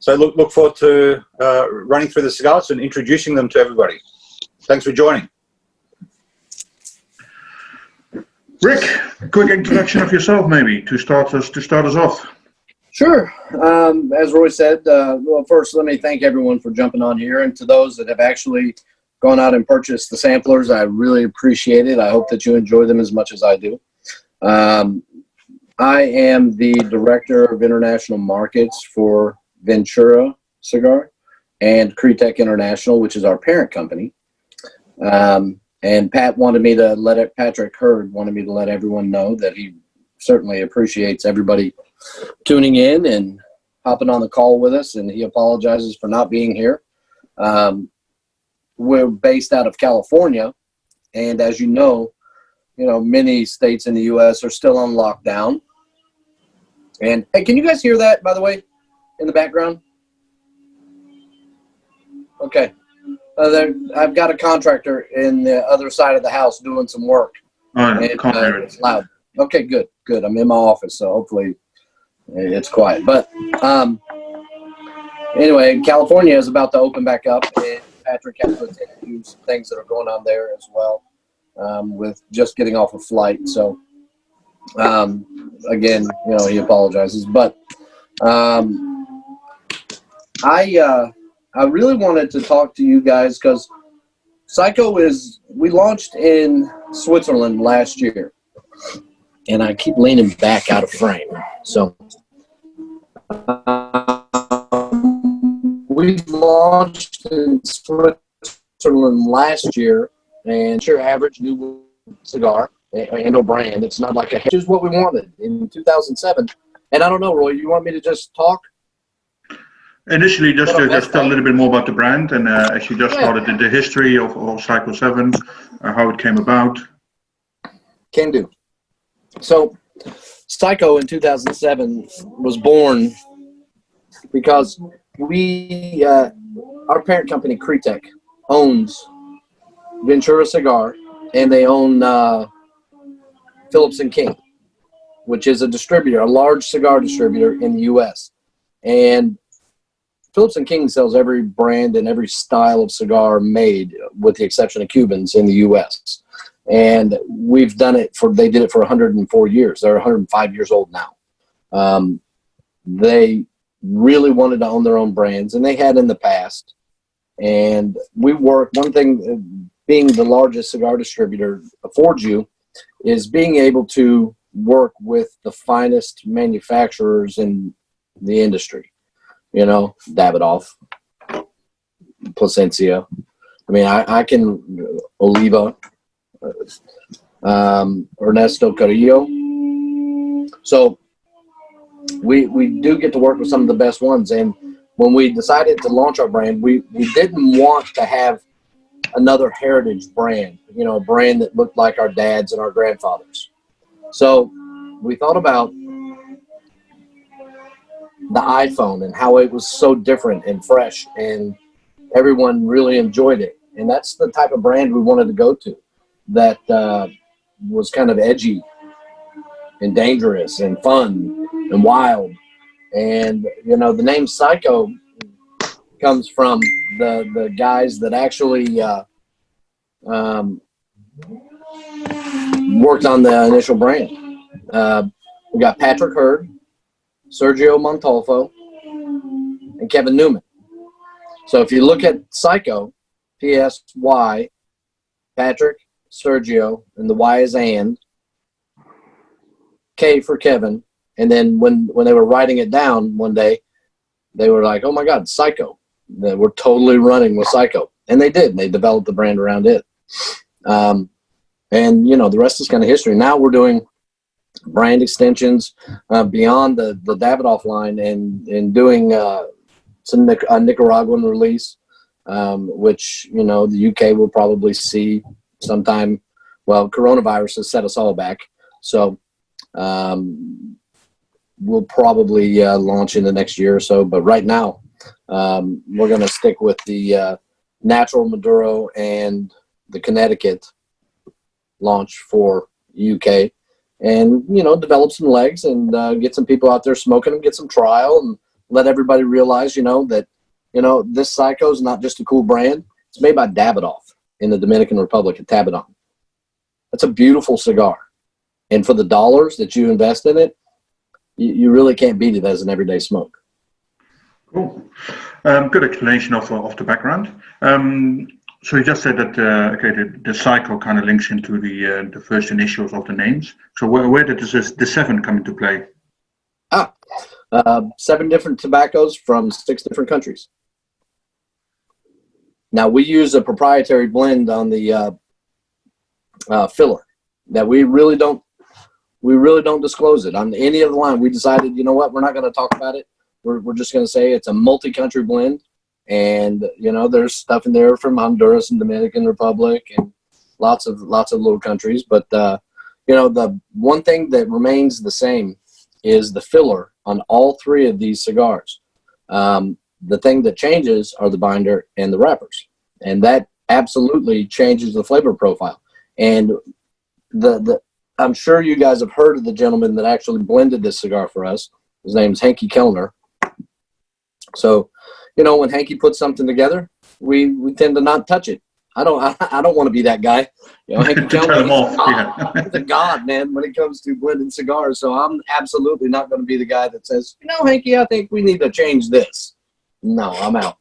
So look forward to running through the cigars and introducing them to everybody. Thanks for joining. Rick, quick introduction of yourself, maybe, to start us off. Sure. As Roy said, well, first, let me thank everyone for jumping on here. And to those that have actually gone out and purchased the samplers, I really appreciate it. I hope that you enjoy them as much as I do. I am the Director of International Markets for Ventura Cigar and Cretec International, which is our parent company. And Patrick Hurd wanted me to let everyone know that he certainly appreciates everybody tuning in and hopping on the call with us, and he apologizes for not being here. We're based out of California, and as you know, many states in the U.S. are still on lockdown. And hey, can you guys hear that, by the way, in the background? Okay. I've got a contractor in the other side of the house doing some work. And, it's loud. Okay, good. I'm in my office, so hopefully it's quiet. But anyway, California is about to open back up, and Patrick has to attend to some things that are going on there as well, with just getting off a flight. So again, he apologizes. But I really wanted to talk to you guys because PSyKo we launched in Switzerland last year, and I keep leaning back out of frame. So we launched in Switzerland last year, and your average new cigar and a brand. It's not like which is what we wanted in 2007. And I don't know, Roy, you want me to just talk? Initially, just tell a little bit more about the brand, and as you just started the history of PSyKo 7, how it came about. Can do. So, PSyKo in 2007 was born because our parent company, Cretec, owns Ventura Cigar, and they own Phillips & King, which is a distributor, a large cigar distributor in the U.S. And Phillips & King sells every brand and every style of cigar made, with the exception of Cubans, in the U.S. And we've done it they did it for 104 years. They're 105 years old now. They really wanted to own their own brands, and they had in the past. And one thing, being the largest cigar distributor affords you, is being able to work with the finest manufacturers in the industry. Davidoff, Plasencia. I mean, I can Oliva, Ernesto Carrillo. So we do get to work with some of the best ones. And when we decided to launch our brand, we didn't want to have another heritage brand, a brand that looked like our dads and our grandfathers. So we thought about the iPhone and how it was so different and fresh, and everyone really enjoyed it. And that's the type of brand we wanted to go to, that was kind of edgy and dangerous and fun and wild. And the name PSyKo comes from the guys that actually worked on the initial brand. We got Patrick Hurd, Sergio Montolfo, and Kevin Newman. So if you look at PSyKo, P-S-Y, Patrick, Sergio, and the Y is and, K for Kevin. And then when they were writing it down one day, they were like, oh my God, PSyKo. We're totally running with PSyKo. And they did. They developed the brand around it. And, the rest is kind of history. Now we're doing brand extensions beyond the Davidoff line, and doing a Nicaraguan release, which, the UK will probably see sometime. Well, coronavirus has set us all back. So we'll probably launch in the next year or so. But right now, we're going to stick with the natural Maduro and the Connecticut launch for UK, and develop some legs and get some people out there smoking them, get some trial, and let everybody realize, that, this PSyKo is not just a cool brand. It's made by Davidoff in the Dominican Republic at Tabadon. That's a beautiful cigar. And for the dollars that you invest in it, you really can't beat it as an everyday smoke. Cool. Good explanation of the background. So you just said that the PSyKo kind of links into the first initials of the names. So where did the 7 come into play? 7 different tobaccos from 6 different countries. Now we use a proprietary blend on the filler that we really don't disclose it on any of the line. We decided, you know what, we're not going to talk about it. We're just going to say it's a multi-country blend, and there's stuff in there from Honduras and Dominican Republic and lots of little countries. But the one thing that remains the same is the filler on all 3 of these cigars. The thing that changes are the binder and the wrappers, and that absolutely changes the flavor profile. And I'm sure you guys have heard of the gentleman that actually blended this cigar for us. His name's Hanky Kellner. So, when Hanky puts something together, we tend to not touch it. I don't want to be that guy. Hanky Kellner, he's a god, man, when it comes to blending cigars. So I'm absolutely not going to be the guy that says, Hanky, I think we need to change this. No, I'm out.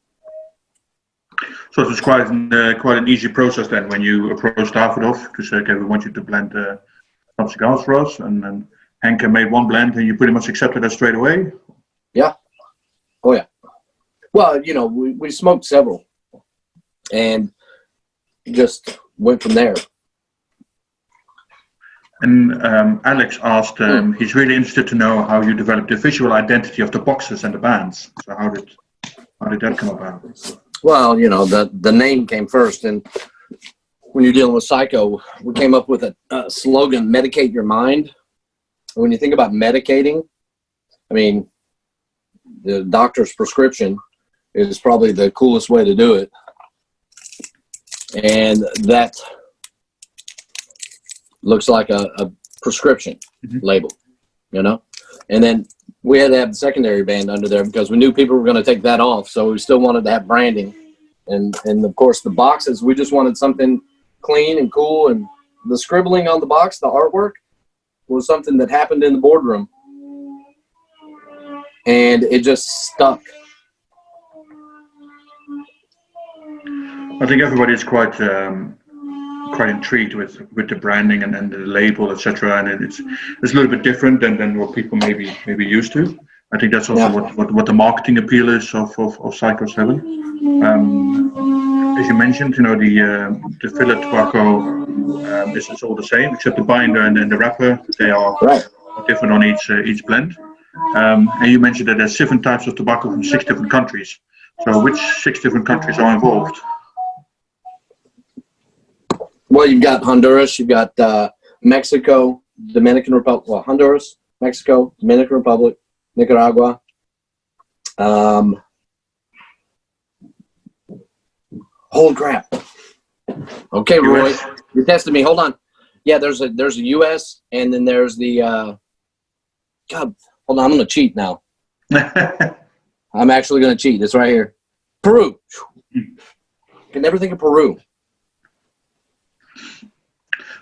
So it was quite an easy process then when you approached Davidoff to say, okay, we want you to blend some cigars for us, and then Henke made one blend and you pretty much accepted that straight away? Yeah. Oh, yeah. Well, we smoked several and just went from there. And Alex asked, he's really interested to know how you developed the visual identity of the boxes and the bands. So how did that come about? Well, the name came first, and when you're dealing with PSyKo, we came up with a slogan, medicate your mind. When you think about medicating, I mean, the doctor's prescription is probably the coolest way to do it. And that looks like a prescription label, And then we had to have the secondary band under there because we knew people were going to take that off. So we still wanted to have branding. And of course, the boxes, we just wanted something clean and cool. And the scribbling on the box, the artwork, was something that happened in the boardroom. And it just stuck. I think everybody is quite intrigued with the branding and the label, etc. And it's a little bit different than what people maybe used to. I think that's also what the marketing appeal is of PSyKo 7. As you mentioned, the filler tobacco is all the same except the binder and the wrapper. They are different on each blend. And you mentioned that there's 7 types of tobacco from 6 different countries. So which 6 different countries are involved? Well, you've got Honduras, you've got Mexico, Dominican Republic, well, Honduras, Mexico, Dominican Republic, Nicaragua. Holy crap. Okay, Roy, you're testing me. Hold on. Yeah, there's a U.S. and then there's the, God, hold on, I'm going to cheat now. I'm actually going to cheat. It's right here. Peru. Can never think of Peru.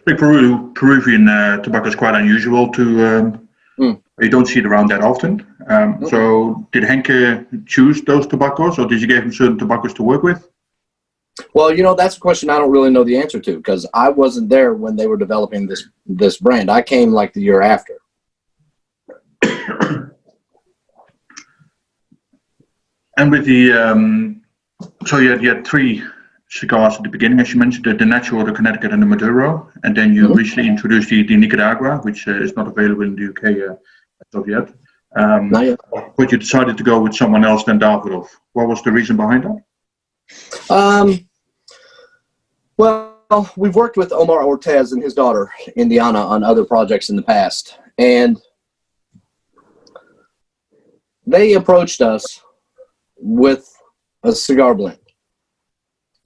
I think Peruvian tobacco is quite unusual to, you don't see it around that often. So did Henke choose those tobaccos, or did you give him certain tobaccos to work with? Well, that's a question I don't really know the answer to because I wasn't there when they were developing this brand. I came like the year after. And with the, so you had 3 cigars at the beginning, as you mentioned, the natural, the Connecticut, and the Maduro, and then you recently introduced the Nicaragua, which is not available in the UK as of yet. Not yet. But you decided to go with someone else than Davidoff. What was the reason behind that? Well, we've worked with Omar Ortez and his daughter, Indiana, on other projects in the past, and they approached us with a cigar blend.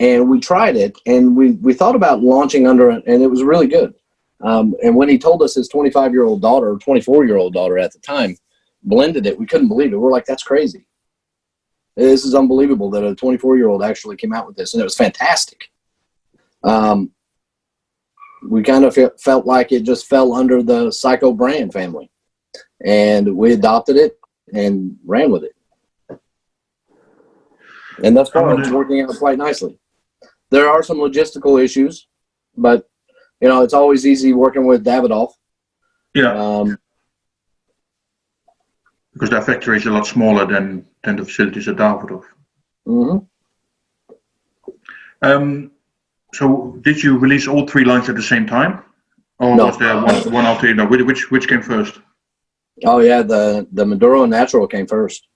And we tried it, and we thought about launching under it, and it was really good. And when he told us his 25-year-old daughter, or 24-year-old daughter at the time, blended it, we couldn't believe it. We're like, that's crazy. This is unbelievable that a 24-year-old actually came out with this, and it was fantastic. We kind of felt like it just fell under the PSyKo brand family, and we adopted it and ran with it. And thus far, it's working out quite nicely. There are some logistical issues, but you know, it's always easy working with Davidoff. Yeah. Because their factory is a lot smaller than the facilities at Davidoff. Mm-hmm. So did you release all 3 lines at the same time, or No. was there one after? No, which came first? Oh yeah, the Maduro Natural came first.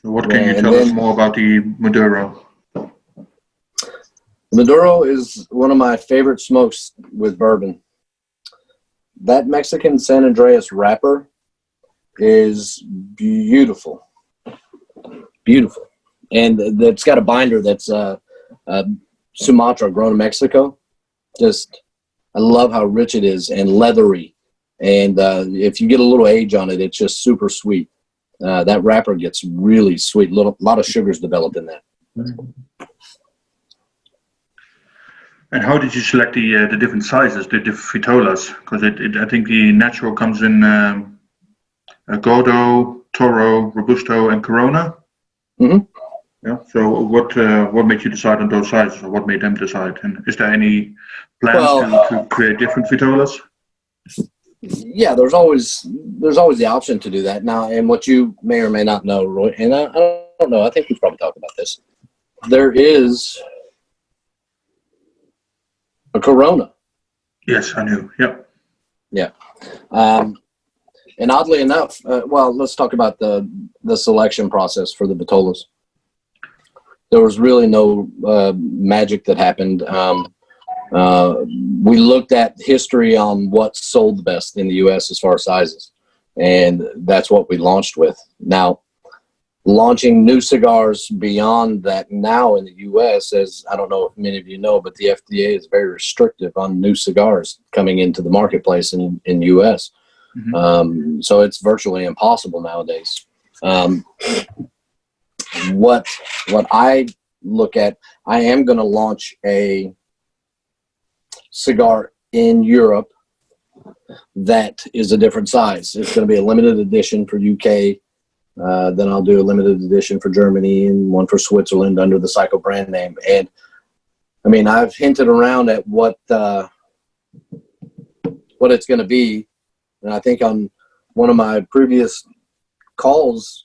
So what can you tell us more about the Maduro? Maduro is one of my favorite smokes with bourbon. That Mexican San Andreas wrapper is beautiful, beautiful, and it's got a binder that's Sumatra, grown in Mexico. Just, I love how rich it is and leathery, and if you get a little age on it, it's just super sweet. That wrapper gets really sweet. A lot of sugars developed in that. And how did you select the different sizes, the different vitolas? Because I think the natural comes in Gordo, Toro, Robusto, and Corona. Mm-hmm. Yeah. So what made you decide on those sizes, or what made them decide? And is there any plans to create different vitolas? Yeah, there's always the option to do that now. And what you may or may not know, Roy, and I don't know, I think we've probably talked about this. There is a Corona. Yes, I knew. Yep. Yeah. And oddly enough, well, let's talk about the selection process for the vitolas. There was really no magic that happened. We looked at history on what sold the best in the U.S. as far as sizes, and that's what we launched with. Now, launching new cigars beyond that now in the U.S., as I don't know if many of you know, but the FDA is very restrictive on new cigars coming into the marketplace in the U.S. Mm-hmm. So it's virtually impossible nowadays. What I look at, I am going to launch a cigar in Europe that is a different size. It's going to be a limited edition for UK. Then I'll do a limited edition for Germany and one for Switzerland under the PSyKo brand name. And I mean, I've hinted around at what it's going to be. And I think on one of my previous calls,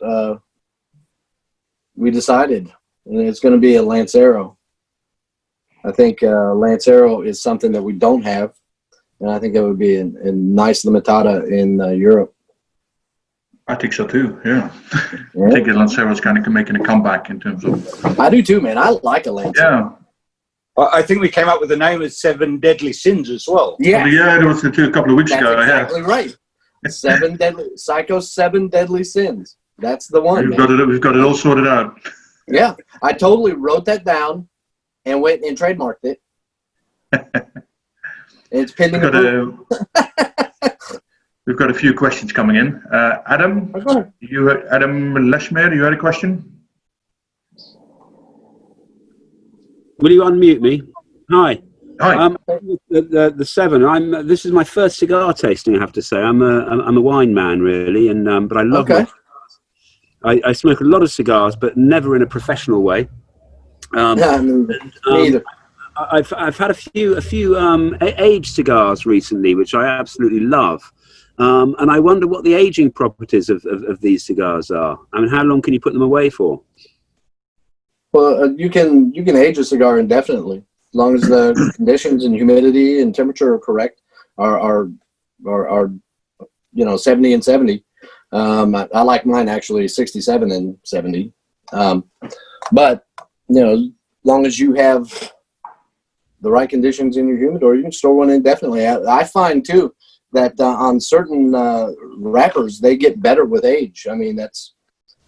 we decided, and it's going to be a Lancero. I think Lancero is something that we don't have, and I think it would be a nice limitada in Europe. I think so too. Yeah, I think Lancero is kind of making a comeback in terms of. I do too, man. I like a Lancero. Yeah. I think we came up with the name as 7 Deadly Sins as well. Yeah, there was a couple of weeks ago. Exactly right. 7 deadly PSyKo's 7 Deadly Sins. That's the one. We've got it all sorted out. Yeah, I totally wrote that down and went and trademarked it. It's pending approval. We've got a few questions coming in. Adam, Adam Leshmer, you had a question? Will you unmute me? Hi. Hi. The 7. This is my first cigar tasting. I have to say, I'm a wine man really, and but I love. Okay. I smoke a lot of cigars, but never in a professional way. Me either. I've had a few aged cigars recently, which I absolutely love. And I wonder what the aging properties of these cigars are. I mean, how long can you put them away for? Well, you can age a cigar indefinitely, as long as the conditions and humidity and temperature are correct. Are 70 and 70. I like mine actually 67 and 70. But as long as you have the right conditions in your humidor, you can store one indefinitely. I find too that on certain wrappers, they get better with age. I mean, that's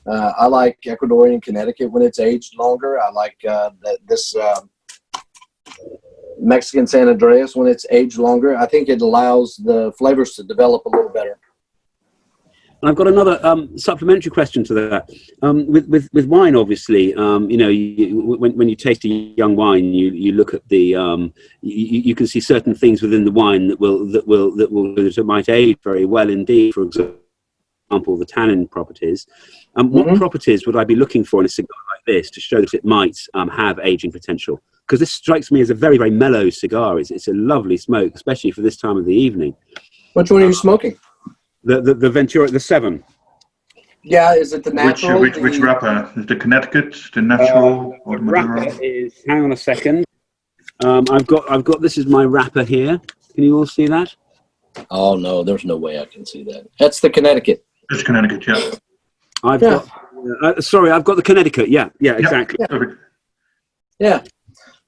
I like Ecuadorian Connecticut when it's aged longer. I like this Mexican San Andreas when it's aged longer. I think it allows the flavors to develop a little better. I've got another supplementary question to that. With wine, obviously, you know, when you taste a young wine, you look at the you can see certain things within the wine that might age very well indeed. For example, the tannin properties. What properties would I be looking for in a cigar like this to show that it might have aging potential? Because this strikes me as a very, very mellow cigar. It's a lovely smoke, especially for this time of the evening. Which one are you smoking? The Ventura, the 7. Yeah, is it the natural? Which wrapper? Is the Connecticut, the natural, or the Maduro? Wrapper is. Hang on a second. I've got. This is my wrapper here. Can you all see that? Oh no, there's no way I can see that. That's the Connecticut. It's Connecticut, yeah. I've got. Sorry, I've got the Connecticut. Yeah, exactly. Yeah.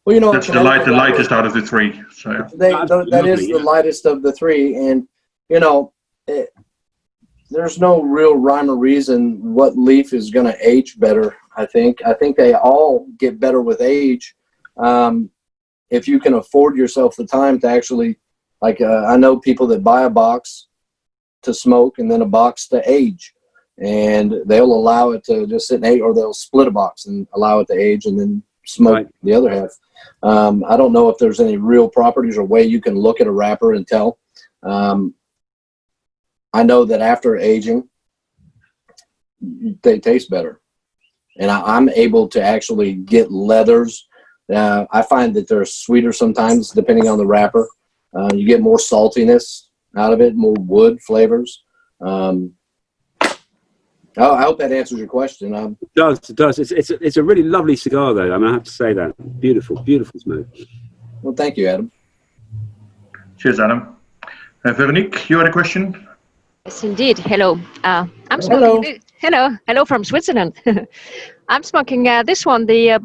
Well, you know, that's the lightest out of the 3. So that is the lightest of the 3, and you know, there's no real rhyme or reason what leaf is going to age better. I think they all get better with age, if you can afford yourself the time to actually, like, I know people that buy a box to smoke and then a box to age, and they'll allow it to just sit and age, or they'll split a box and allow it to age and then smoke the other half. I don't know if there's any real properties or way you can look at a wrapper and tell. I know that after aging, they taste better, and I'm able to actually get leathers. I find that they're sweeter sometimes depending on the wrapper. You get more saltiness out of it, more wood flavors. I hope that answers your question. It does. It does. It's a really lovely cigar, though. I mean, I have to say that. Beautiful, beautiful smoke. Well, thank you, Adam. Cheers, Adam. Veronique, you had a question? Yes, indeed. Hello. I'm smoking. Hello from Switzerland. I'm smoking this one, the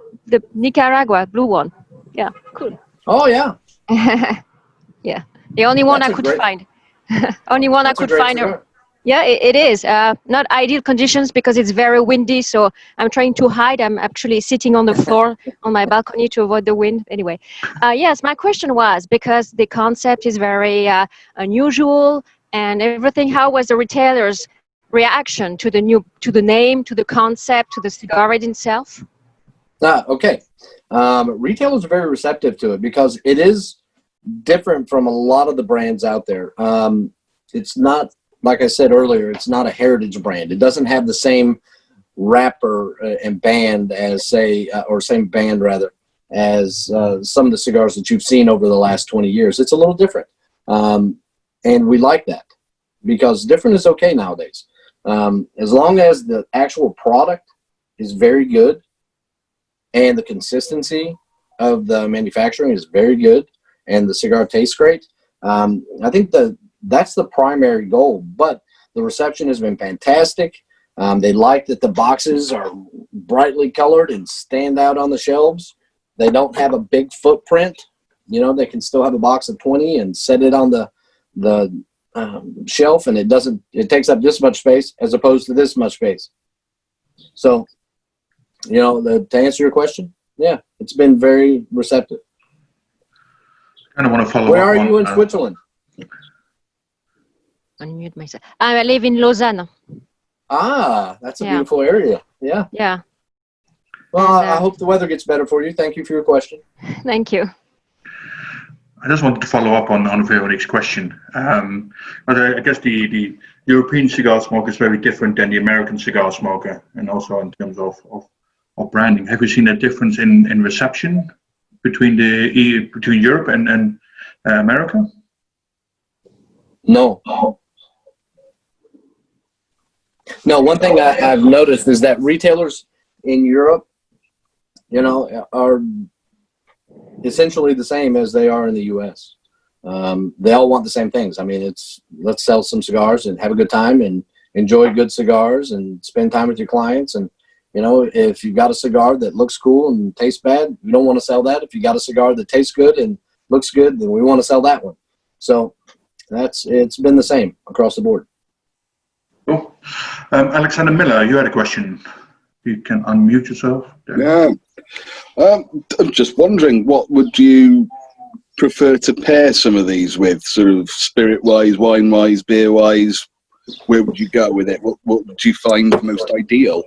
Nicaragua blue one. Yeah, cool. Oh yeah. Yeah, the only one I could find. Only one I could find. Yeah, it is. Not ideal conditions because it's very windy, so I'm trying to hide. I'm actually sitting on the floor on my balcony to avoid the wind. Anyway, yes, my question was, because the concept is very unusual and everything, how was the retailer's reaction to the name, to the concept, to the cigar itself? Okay. Retailers are very receptive to it because it is different from a lot of the brands out there. It's not, like I said earlier, it's not a heritage brand. It doesn't have the same wrapper and band as, say, or same band rather, as some of the cigars that you've seen over the last 20 years. It's a little different. And we like that because different is okay nowadays. As long as the actual product is very good and the consistency of the manufacturing is very good and the cigar tastes great, I think that's the primary goal. But the reception has been fantastic. They like that the boxes are brightly colored and stand out on the shelves. They don't have a big footprint. You know, they can still have a box of 20 and set it on the shelf, and it takes up this much space as opposed to this much space. So, you know, to answer your question, yeah, it's been very receptive. I don't want to follow Where are you in Switzerland? Unmute myself. I live in Lausanne. Ah, that's a beautiful area. Yeah. Yeah. Well, I hope the weather gets better for you. Thank you for your question. Thank you. I just wanted to follow up on Veronique's question. But I guess the European cigar smoker is very different than the American cigar smoker, and also in terms of branding. Have you seen a difference in reception between between Europe and America? No. No, one thing I've noticed is that retailers in Europe, you know, are essentially the same as they are in the U.S. They all want the same things. I mean, it's let's sell some cigars and have a good time and enjoy good cigars and spend time with your clients. And, you know, if you've got a cigar that looks cool and tastes bad, we don't want to sell that. If you got a cigar that tastes good and looks good, then we want to sell that one. So it's been the same across the board. Cool. Alexander Miller, you had a question. You can unmute yourself. Yeah. I'm just wondering, what would you prefer to pair some of these with, sort of spirit-wise, wine-wise, beer-wise? where would you go with it? What would you find most ideal?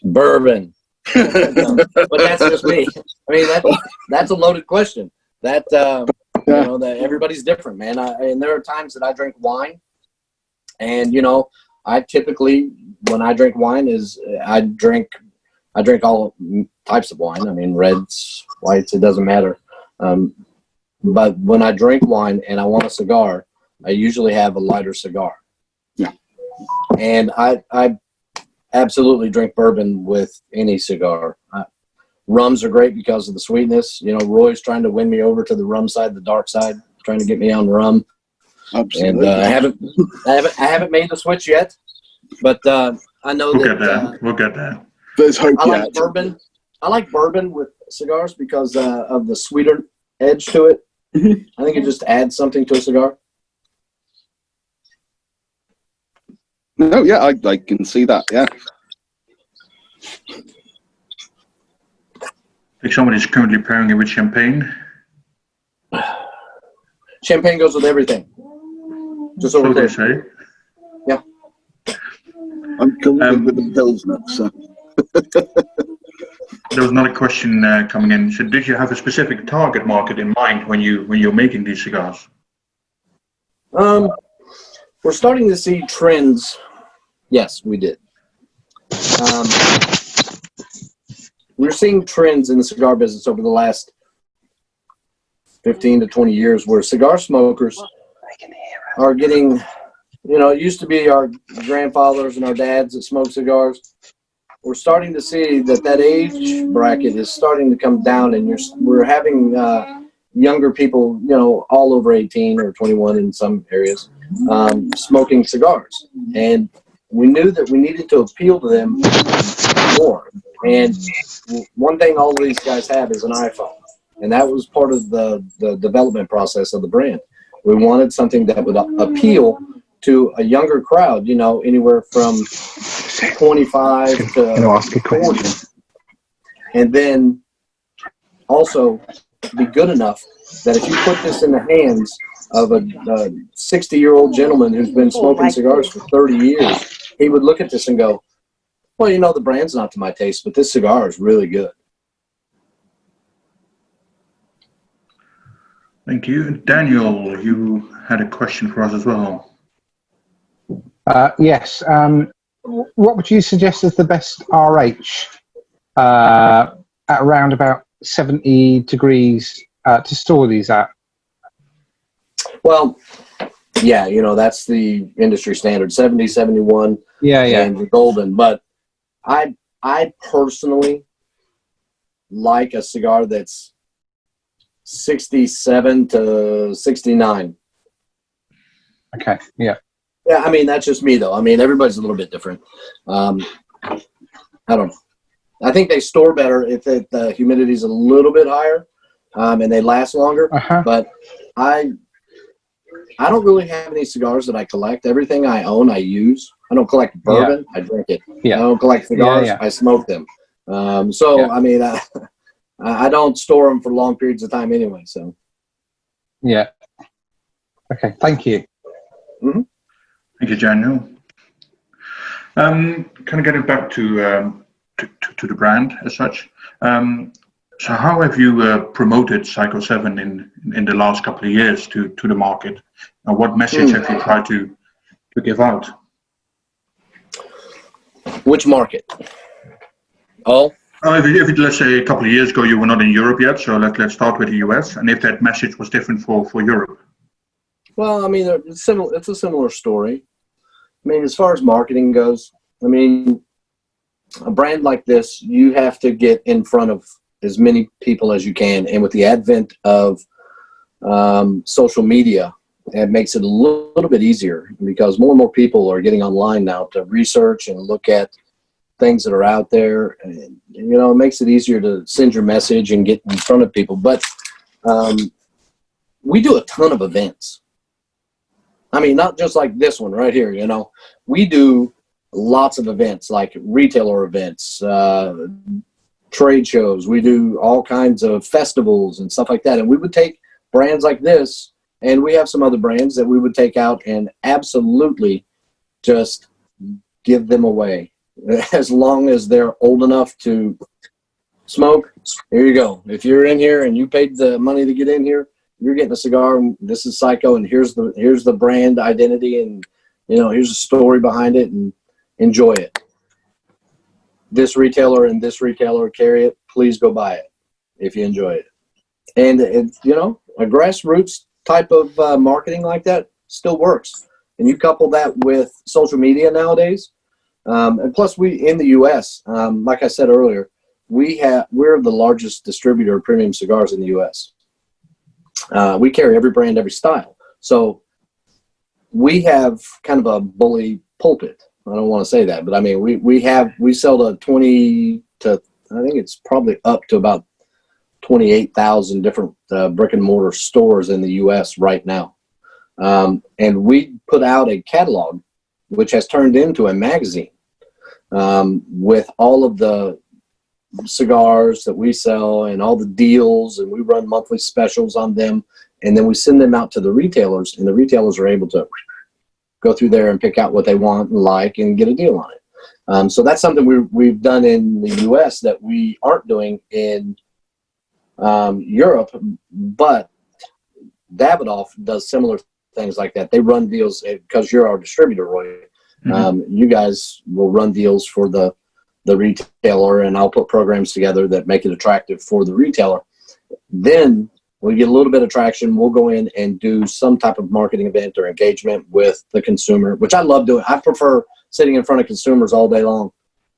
Bourbon. But that's just me. I mean, that's a loaded question. That you know, that everybody's different, man. And there are times that I drink wine, and you know, I typically, when I drink wine, I drink all types of wine. I mean, reds, whites, it doesn't matter. But when I drink wine and I want a cigar, I usually have a lighter cigar. Yeah. And I absolutely drink bourbon with any cigar. Rums are great because of the sweetness. You know, Roy's trying to win me over to the rum side, the dark side, trying to get me on rum. Absolutely. And I haven't made the switch yet, but I know We'll get there. There's hope I yet. like bourbon. I like bourbon with cigars because of the sweeter edge to it. I think it just adds something to a cigar. No, yeah, I can see that. Yeah. I think somebody's currently pairing it with champagne. Champagne goes with everything. Just so So we're they clear. say. Yeah. I'm going with the Pilsner. So. There was another question coming in. So, did you have a specific target market in mind when you're making these cigars? We're starting to see trends. Yes, we did. We're seeing trends in the cigar business over the last 15 to 20 years where cigar smokers are getting, you know, it used to be our grandfathers and our dads that smoked cigars. We're starting to see that age bracket is starting to come down, and we're having younger people, you know, all over 18 or 21 in some areas, smoking cigars. And we knew that we needed to appeal to them more. And one thing all of these guys have is an iPhone. And that was part of the development process of the brand. We wanted something that would appeal to a younger crowd, you know, anywhere from 25 to 40. And then also be good enough that if you put this in the hands of a 60-year-old gentleman who's been smoking cigars for 30 years, he would look at this and go, well, you know, the brand's not to my taste, but this cigar is really good. Thank you. Daniel, you had a question for us as well. Yes. What would you suggest as the best RH at around about 70 degrees to store these at? Well, yeah, you know, that's the industry standard, 70, 71, and the golden. But I personally like a cigar that's 67 to 69. Okay, yeah. Yeah, I mean, that's just me, though. I mean, everybody's a little bit different. I don't know. I think they store better if the humidity's a little bit higher and they last longer. But I don't really have any cigars that I collect. Everything I own, I use. I don't collect bourbon. I drink it. I don't collect cigars. I smoke them. I mean, I don't store them for long periods of time anyway. So. Yeah. Okay. Thank you. Mm-hmm. Thank you, Daniel. Kind of getting back to the brand as such. So how have you promoted PSyKo 7 in the last couple of years to the market? And what message have you tried to give out? Which market? Oh? If let's say a couple of years ago you were not in Europe yet, so let's start with the US, and if that message was different for Europe. Well, I mean, it's a similar story. I mean, as far as marketing goes, I mean, a brand like this, you have to get in front of as many people as you can. And with the advent of social media, it makes it a little bit easier because more and more people are getting online now to research and look at things that are out there. And, you know, it makes it easier to send your message and get in front of people. But we do a ton of events. I mean, not just like this one right here, you know. We do lots of events, like retailer events, trade shows. We do all kinds of festivals and stuff like that. And we would take brands like this And we have some other brands that we would take out and absolutely just give them away. As long as they're old enough to smoke, here you go. If you're in here and you paid the money to get in here, you're getting a cigar. And this is PSyKo, and here's the brand identity, and here's the story behind it, and enjoy it. This retailer and this retailer carry it. Please go buy it if you enjoy it. And it's a grassroots type of marketing like that still works. And you couple that with social media nowadays, and plus we in the U.S. Like I said earlier, we're the largest distributor of premium cigars in the U.S. We carry every brand, every style. So we have kind of a bully pulpit. I don't want to say that, but I mean we sell to 20 to, I think it's probably up to about 28,000 different brick and mortar stores in the U.S. right now. And we put out a catalog, which has turned into a magazine with all of the cigars that we sell and all the deals, and we run monthly specials on them. And then we send them out to the retailers, and the retailers are able to go through there and pick out what they want and like and get a deal on it. So that's something we've done in the U.S. that we aren't doing in Europe, but Davidoff does similar things like that. They run deals because you're our distributor, Roy. You guys will run deals for the retailer, and I'll put programs together that make it attractive for the retailer. Then we get a little bit of traction. We'll go in and do some type of marketing event or engagement with the consumer, which I love doing. I prefer sitting in front of consumers all day long,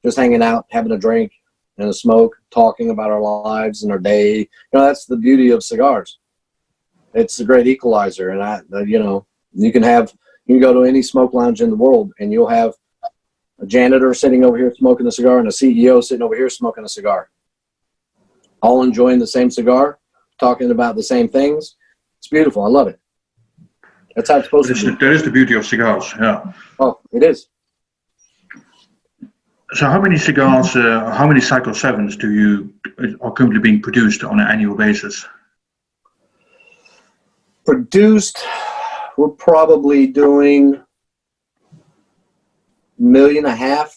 just hanging out, having a drink and a smoke, talking about our lives and our day. That's the beauty of cigars. It's a great equalizer. And you can go to any smoke lounge in the world, and you'll have a janitor sitting over here smoking a cigar and a CEO sitting over here smoking a cigar, all enjoying the same cigar, talking about the same things. It's beautiful. I love it. That's how it's supposed to be. That is the beauty of cigars, yeah. Oh, it is. So how many cigars, how many PSyKo 7s are currently being produced on an annual basis? Produced, we're probably doing 1.5 million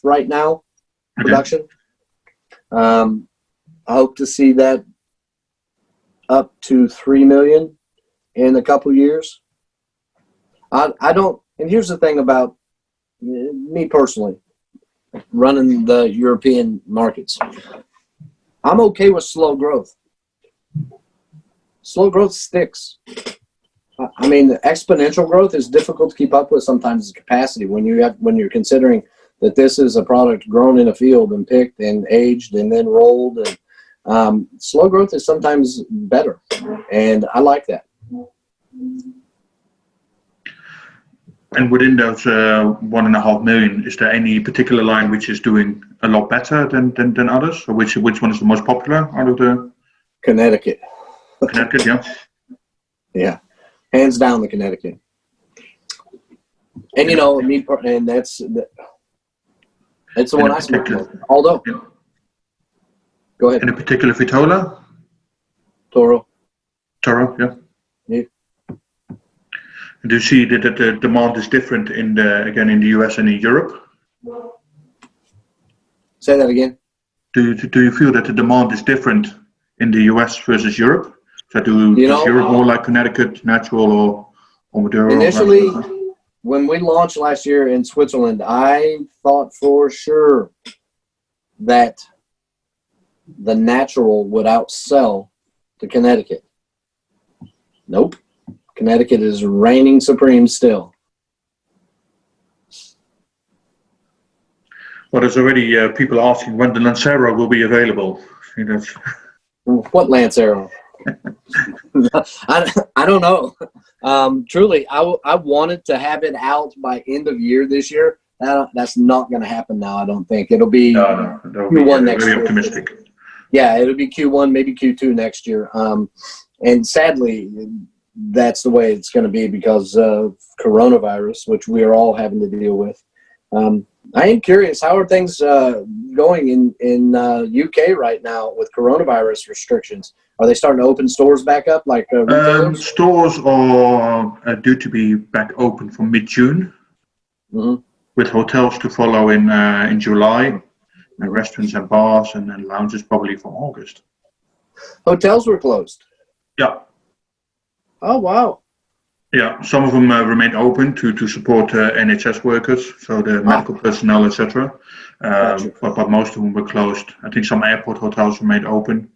right now, production. I hope to see that up to 3 million in a couple years. I don't, and here's the thing about me personally, running the European markets. I'm okay with slow growth. Slow growth sticks. I mean, exponential growth is difficult to keep up with sometimes. The capacity when you're considering that this is a product grown in a field and picked and aged and then rolled. And slow growth is sometimes better, and I like that. And within those 1.5 million, is there any particular line which is doing a lot better than others, or which one is the most popular out of the? Connecticut. Connecticut, yeah. Yeah, hands down the Connecticut. And and that's the one I smoke with. Although, yeah. Go ahead. In a particular Vitola? Toro, yeah. Yeah. Do you see that the demand is different in the US and in Europe? Say that again. Do you feel that the demand is different in the US versus Europe? So is Europe more like Connecticut, natural, or Maduro? Initially, when we launched last year in Switzerland, I thought for sure that the natural would outsell the Connecticut. Nope. Connecticut is reigning supreme still. Well, there's already people asking when the Lancero will be available. What Lancero? I don't know. Truly, I wanted to have it out by end of year this year. That's not going to happen now. I don't think it'll be Q1 next year. Optimistic. Yeah, it'll be Q1, maybe Q2 next year. And sadly, that's the way it's going to be because of coronavirus, which we are all having to deal with. I am curious, how are things going in UK right now with coronavirus restrictions? Are they starting to open stores back up like retailers? Stores are due to be back open from mid-June, with hotels to follow in July, and restaurants and bars and lounges probably from August. Hotels were closed. Yeah. Oh, wow. Yeah, some of them remained open to support NHS workers, so the medical personnel, etc. But most of them were closed. I think some airport hotels remained open,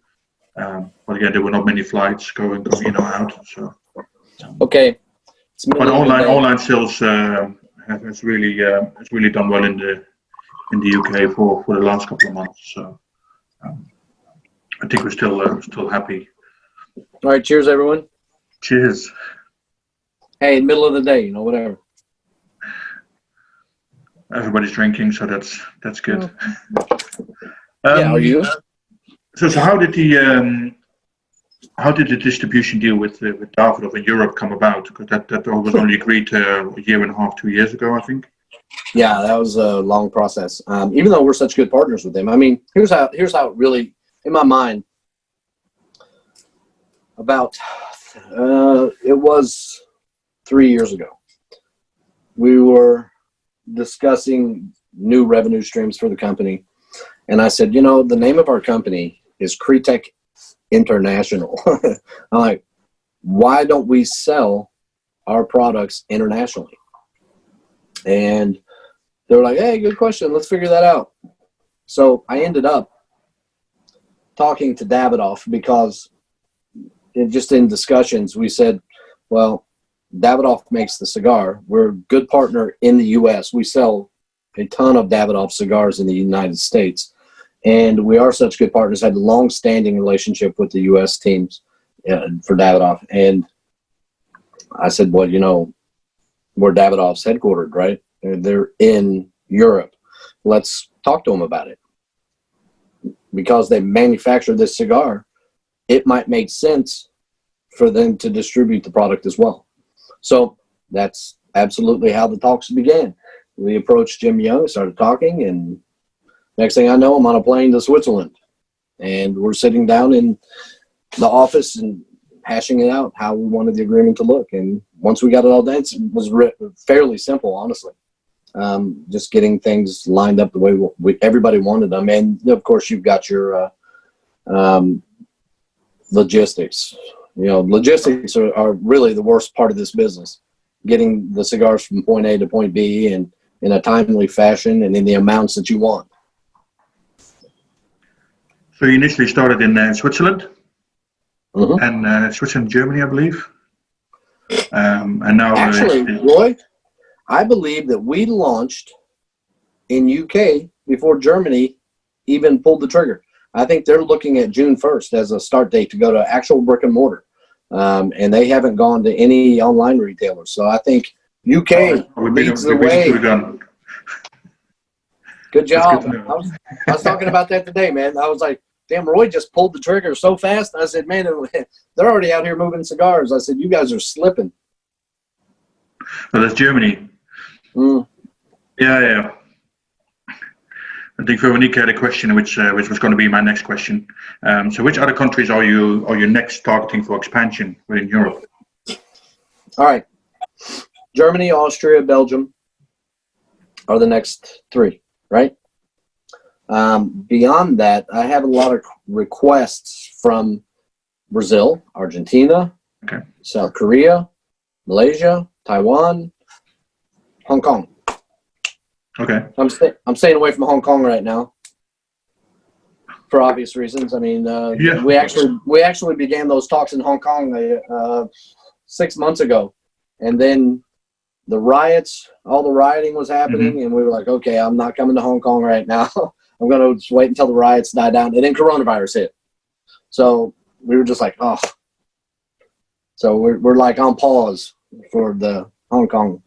but again, there were not many flights going in or out. So, okay. But online sales has really done well in the UK for the last couple of months. So I think we're still happy. All right, cheers, everyone. Cheers. Hey, middle of the day, whatever. Everybody's drinking, so that's good. Yeah, are you? So how did the distribution deal with Davidoff in Europe come about? Because that was only agreed a year and a half, 2 years ago, I think. Yeah, that was a long process. Even though we're such good partners with them, I mean, here's how it really, in my mind, about it was 3 years ago. We were discussing new revenue streams for the company, and I said, the name of our company is Cretech International. I'm like, why don't we sell our products internationally? And they were like, hey, good question. Let's figure that out. So I ended up talking to Davidoff because just in discussions, we said, well, Davidoff makes the cigar. We're a good partner in the U.S. We sell a ton of Davidoff cigars in the United States. And we are such good partners, had a long-standing relationship with the U.S. teams for Davidoff. And I said, well, where Davidoff's headquartered, right? They're in Europe. Let's talk to them about it. Because they manufacture this cigar, it might make sense for them to distribute the product as well. So that's absolutely how the talks began. We approached Jim Young, started talking, and next thing I know, I'm on a plane to Switzerland. And we're sitting down in the office and hashing it out, how we wanted the agreement to look. And once we got it all done, it was fairly simple, honestly. Just getting things lined up the way everybody wanted them. And, of course, you've got your logistics. Logistics are really the worst part of this business. Getting the cigars from point A to point B and in a timely fashion and in the amounts that you want. So you initially started in Switzerland, Mm-hmm. and Switzerland, Germany, I believe. And now, actually, Roy, I believe that we launched in UK before Germany even pulled the trigger. I think they're looking at June 1st as a start date to go to actual brick and mortar. And they haven't gone to any online retailers. So I think UK leads the way. Good job. I was talking about that today, man. I was like, damn, Roy just pulled the trigger so fast. I said, man, they're already out here moving cigars. I said, you guys are slipping. Well, that's Germany. Yeah. I think Veronique had a question, which was going to be my next question. So, which other countries are you next targeting for expansion within Europe? All right, Germany, Austria, Belgium are the next three, right? Beyond that, I have a lot of requests from Brazil, Argentina, South Korea, Malaysia, Taiwan, Hong Kong. Okay. I'm staying away from Hong Kong right now for obvious reasons. I mean, we actually began those talks in Hong Kong 6 months ago, and then the riots, all the rioting was happening, and we were like, okay, I'm not coming to Hong Kong right now. I'm going to just wait until the riots die down, and then coronavirus hit. So we were just like, oh. So we're like on pause for the Hong Kong.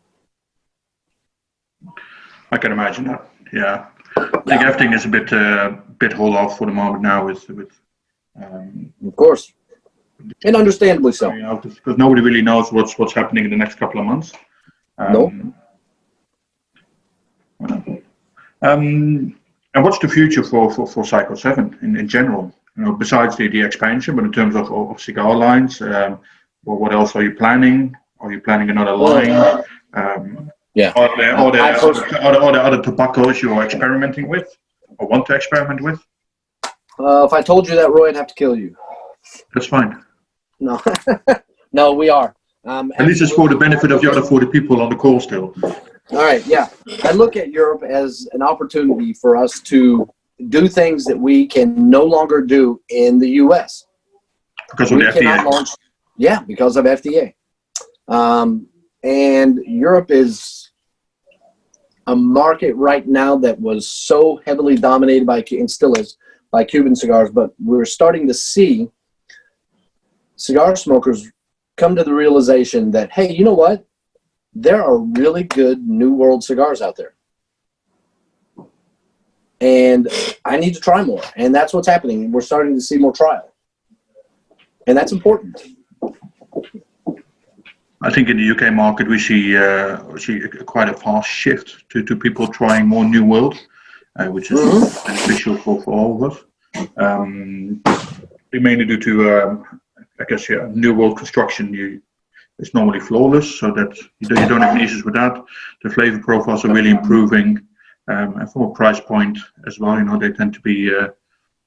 I can imagine that. Yeah, I think everything is a bit hold off for the moment now. With of course, and understandably so. Because nobody really knows what's happening in the next couple of months. No. And what's the future for PSyKo 7 in general? Besides the expansion, but in terms of cigar lines, what else are you planning? Are you planning another line? Yeah. Are there other tobaccos you're experimenting with or want to experiment with? If I told you that, Roy, I'd have to kill you. That's fine. No, no, we are. At least it's for the benefit of the other 40 people on the call still. All right, yeah. I look at Europe as an opportunity for us to do things that we can no longer do in the U.S. Because of the FDA. Yeah, because of FDA. And Europe is a market right now that was so heavily dominated by, and still is, by Cuban cigars, but we're starting to see cigar smokers come to the realization that, hey, you know what? There are really good New World cigars out there. And I need to try more. And that's what's happening. We're starting to see more trial. And that's important. I think in the UK market we see quite a fast shift to people trying more New World, which is beneficial for all of us. Mainly due to, I guess, New World construction. It's normally flawless, so that you don't have any issues with that. The flavor profiles are really improving, and from a price point as well. They tend to be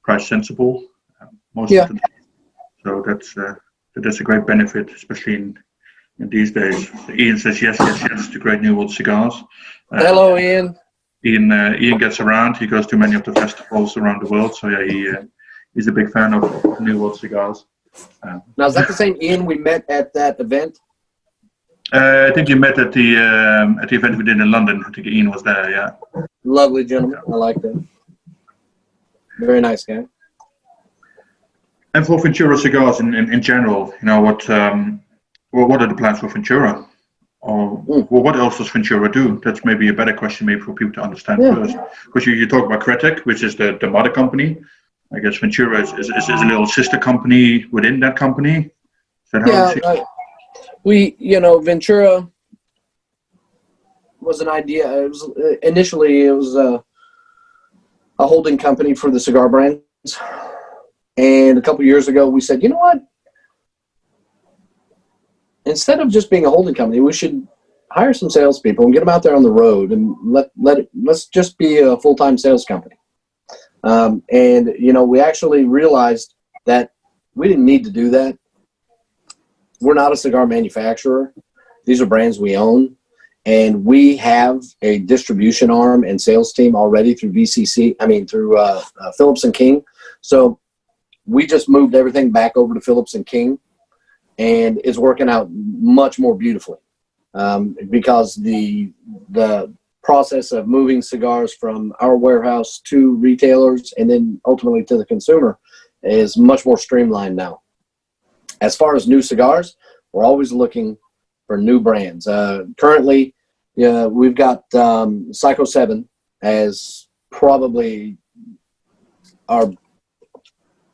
price sensible most of the time. So that's a great benefit, especially in these days. Ian says yes to great New World cigars. Hello, Ian. Ian gets around. He goes to many of the festivals around the world. So yeah, he's a big fan of New World cigars. Now, is that the same Ian we met at that event? I think you met at the event we did in London. I think Ian was there. Yeah. Lovely gentleman. I like that. Very nice guy. And for Ventura cigars in general, what are the plans for Ventura? Or what else does Ventura do? That's maybe a better question maybe for people to understand first. Because you talk about Kretek, which is the mother company. I guess Ventura is a little sister company within that company. Is that how Ventura was an idea. Initially it was a holding company for the cigar brands. And a couple of years ago we said, you know what? Instead of just being a holding company, we should hire some salespeople and get them out there on the road and let's just be a full-time sales company. And we actually realized that we didn't need to do that. We're not a cigar manufacturer. These are brands we own, and we have a distribution arm and sales team already through through Phillips and King. So we just moved everything back over to Phillips and King, and it's working out much more beautifully because the process of moving cigars from our warehouse to retailers and then ultimately to the consumer is much more streamlined now. As far as new cigars, we're always looking for new brands. Currently, we've got PSyKo 7 as probably our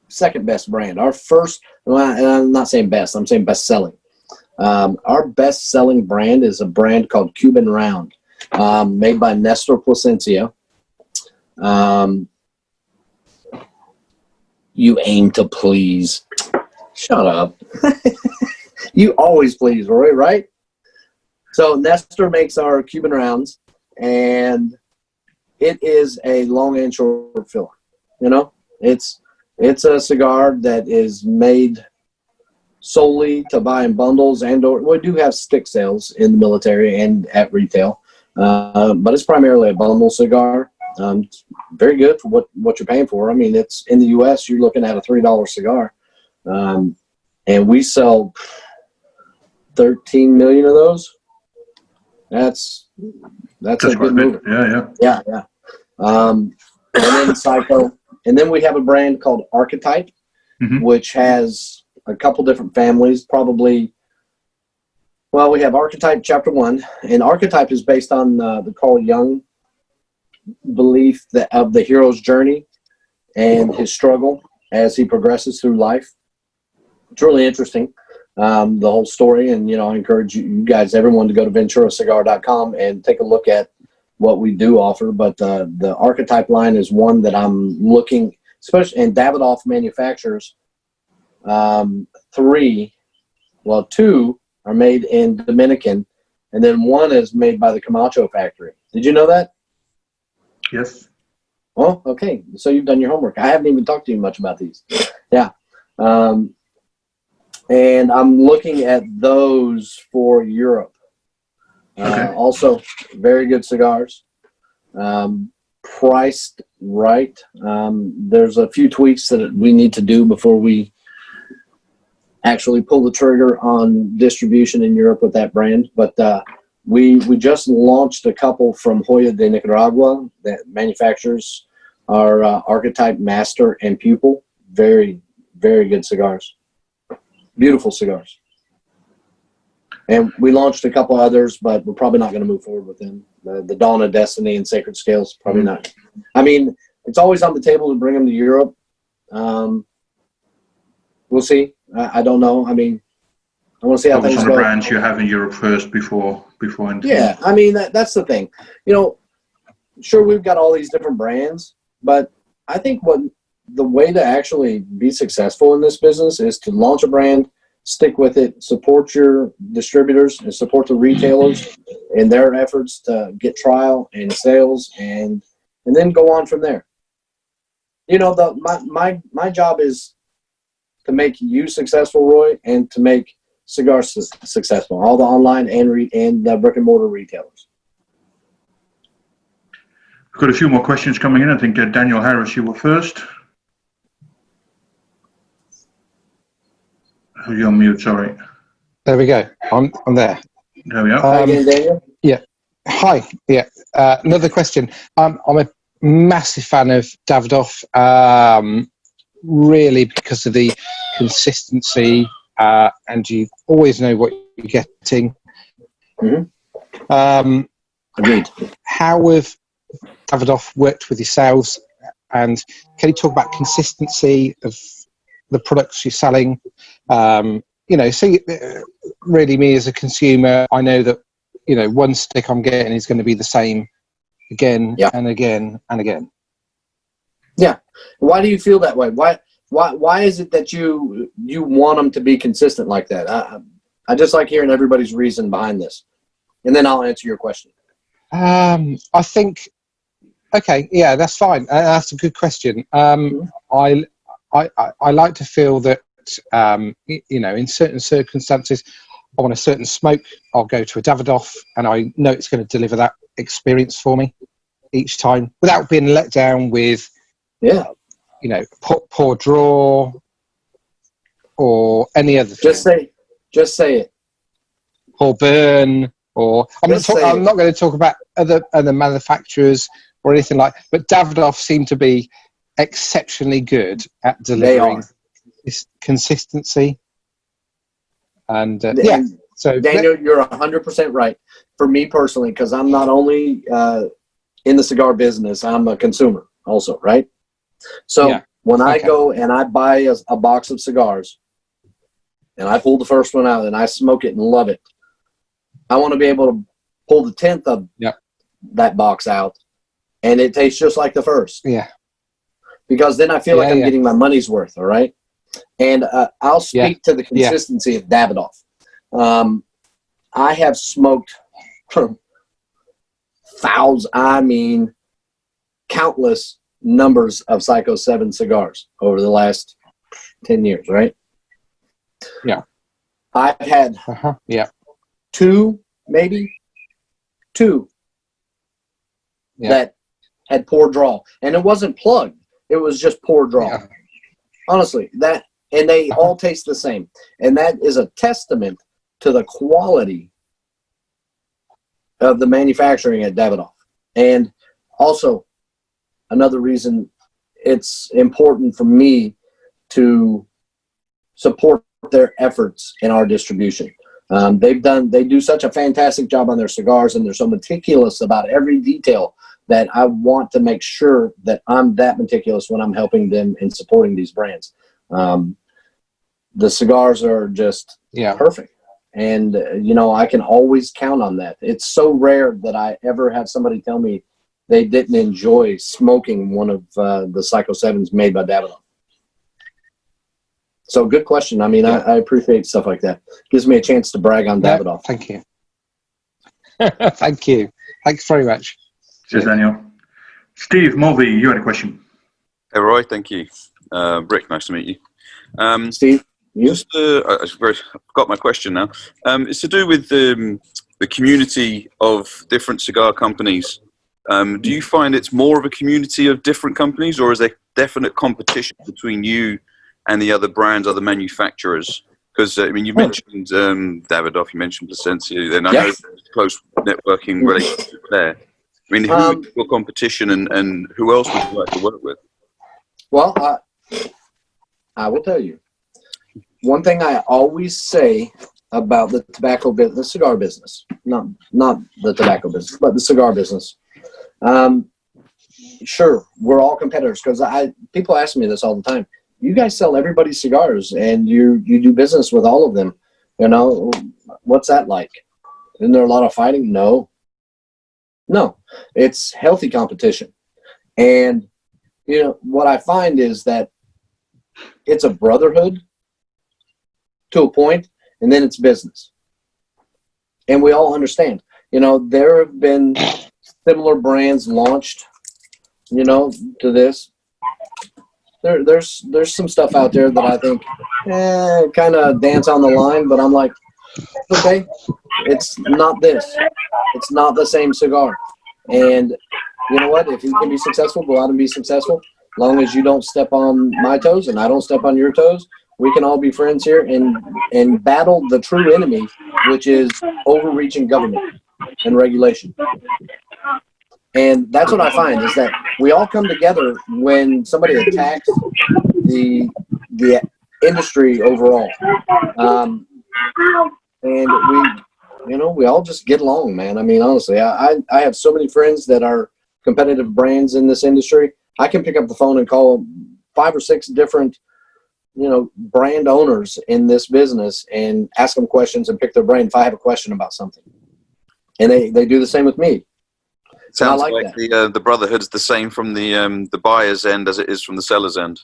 second best brand. Our first, and I'm not saying best, I'm saying best selling. Our best selling brand is a brand called Cuban Round, made by Nestor Plasencia. You aim to please. Shut up. You always please, Roy, right? So Nestor makes our Cuban Rounds, and it is a long and short filler. It's a cigar that is made solely to buy in bundles, and or we do have stick sales in the military and at retail, but it's primarily a bundle cigar. It's very good for what you're paying for. I mean, it's in the U.S. you're looking at a $3 cigar, and we sell 13 million of those. That's a good move. Yeah. And then PSyKo, and then we have a brand called Archetype, which has a couple different families. We have Archetype Chapter 1, and Archetype is based on the Carl Jung belief of the hero's journey and his struggle as he progresses through life. It's really interesting, the whole story, and I encourage you guys, everyone, to go to VenturaCigar.com and take a look at what we do offer, but the Archetype line is one that I'm looking, especially, and Davidoff manufactures 2 are made in Dominican, and then 1 is made by the Camacho factory. Did you know that? Yes. Oh, okay. So you've done your homework. I haven't even talked to you much about these. Yeah. And I'm looking at those for Europe. Okay. Also, very good cigars. Priced right. There's a few tweaks that we need to do before we actually pull the trigger on distribution in Europe with that brand. But we just launched a couple from Joya de Nicaragua that manufactures our Archetype Master and Pupil. Very, very good cigars. Beautiful cigars. And we launched a couple others, but we're probably not going to move forward with them. The Dawn of Destiny and Sacred Scales, probably not. I mean, it's always on the table to bring them to Europe. We'll see. I don't know. I mean, I want to see how Focus things on the go. brands you have in Europe first before entering. Yeah, I mean, that's the thing. You know, sure, we've got all these different brands, but I think the way to actually be successful in this business is to launch a brand, stick with it, support your distributors, and support the retailers in their efforts to get trial and sales, and then go on from there. You know, my job is to make you successful, Roy, and to make Cigars successful, all the online and the brick and mortar retailers. We've got a few more questions coming in. I think Daniel Harris, you were first. Oh, you're on mute, sorry. There we go. I'm there. There we are. Hi again, Daniel. Yeah. Hi. Yeah. Another question. I'm a massive fan of Davidoff, really because of the consistency, and you always know what you're getting. Mm-hmm. Agreed. How have Davidoff worked with yourselves, and can you talk about consistency of the products you're selling? You know, so really, me as a consumer, I know that, you know, one stick I'm getting is going to be the same again and again and again. Yeah. Why do you feel that way? Why is it that you want them to be consistent like that? I just like hearing everybody's reason behind this, and then I'll answer your question. I think, okay, yeah, that's fine. That's a good question. I like to feel that, you know, in certain circumstances, I want a certain smoke, I'll go to a Davidoff, and I know it's going to deliver that experience for me each time without being let down with, you know, poor draw or any other thing. Just say it. Or burn, or I'm not going to talk about other manufacturers or anything like. But Davidoff seem to be exceptionally good at delivering this consistency. And so Daniel, you're 100% right. For me personally, because I'm not only in the cigar business, I'm a consumer also, right? So when I go and I buy a box of cigars, and I pull the first one out and I smoke it and love it, I want to be able to pull the 10th of that box out, and it tastes just like the first. Yeah. Because then I feel like I'm getting my money's worth, all right? And I'll speak to the consistency of Davidoff. I have smoked countless numbers of PSyKo 7 cigars over the last 10 years, right? Yeah. I've had two that had poor draw, and it wasn't plugged. It was just poor draw. Honestly, and they all taste the same, and that is a testament to the quality of the manufacturing at Davidoff. And also, another reason it's important for me to support their efforts in our distribution. They do such a fantastic job on their cigars, and they're so meticulous about every detail that I want to make sure that I'm that meticulous when I'm helping them and supporting these brands. The cigars are just perfect. And, I can always count on that. It's so rare that I ever have somebody tell me they didn't enjoy smoking one of the PSyKo 7s made by Davidoff. So good question. I mean, I appreciate stuff like that. Gives me a chance to brag on Davidoff. Thank you. Thank you. Thanks very much. Cheers, Daniel. Steve Mulvey, you had a question. Hey, Roy, thank you. Rick, nice to meet you. Steve, you? I forgot my question now. It's to do with the community of different cigar companies. Do you find it's more of a community of different companies, or is there definite competition between you and the other brands, other manufacturers? Because, I mean, you mentioned Davidoff, you mentioned Placencia, and I know there's close networking relationship there. I mean, who is your competition, and who else would you like to work with? Well, I will tell you. One thing I always say about the tobacco business, the cigar business, not the tobacco business, but the cigar business. Sure, we're all competitors, because people ask me this all the time. You guys sell everybody's cigars, and you do business with all of them. What's that like? Isn't there a lot of fighting? No, it's healthy competition. And what I find is that it's a brotherhood to a point, and then it's business. And we all understand. There have been similar brands launched, to this. There's some stuff out there that I think kind of dance on the line, but I'm like, okay, it's not this. It's not the same cigar. And you know what? If you can be successful, go out and be successful. As long as you don't step on my toes and I don't step on your toes, we can all be friends here and battle the true enemy, which is overreaching government and regulation. And that's what I find, is that we all come together when somebody attacks the industry overall. And we all just get along, man. I mean, honestly, I have so many friends that are competitive brands in this industry. I can pick up the phone and call 5 or 6 different, brand owners in this business and ask them questions and pick their brain if I have a question about something. And they do the same with me. Sounds like the brotherhood's the same from the buyer's end as it is from the seller's end.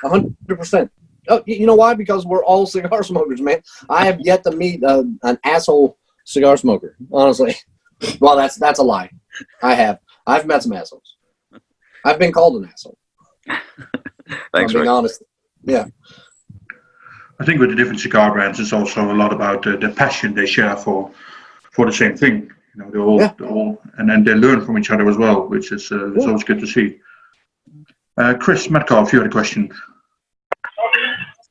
100%. Oh, you know why? Because we're all cigar smokers, man. I have yet to meet an asshole cigar smoker, honestly. Well, that's a lie. I've met some assholes. I've been called an asshole. Thanks, I'm being honest. Yeah. I think with the different cigar brands, it's also a lot about the passion they share for the same thing. They all, and then they learn from each other as well, which is always good to see. Chris Metcalf, you had a question.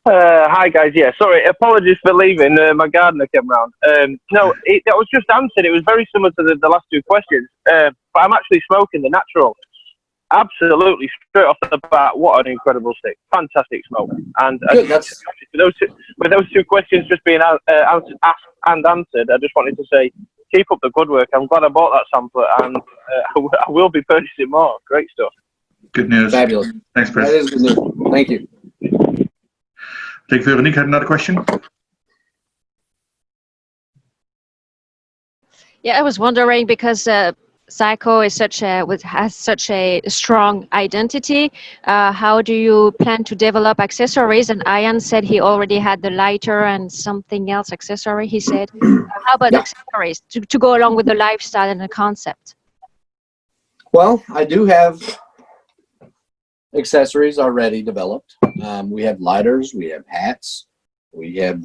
Hi guys, sorry, apologies for leaving, my gardener came round. No, that was just answered. It was very similar to the last 2 questions, but I'm actually smoking the natural. Absolutely, straight off the bat, what an incredible stick. Fantastic smoke. And with those 2 questions just being asked and answered, I just wanted to say, keep up the good work. I'm glad I bought that sampler, and I will be purchasing more. Great stuff. Good news. Fabulous. Thanks, Chris. That is good news. Thank you. I think Veronique had another question. Yeah, I was wondering, because PSyKo is has such a strong identity. How do you plan to develop accessories? And Ian said he already had the lighter and something else accessory. He said, how about accessories to go along with the lifestyle and the concept? Well, I do have accessories already developed. We have lighters, we have hats, we have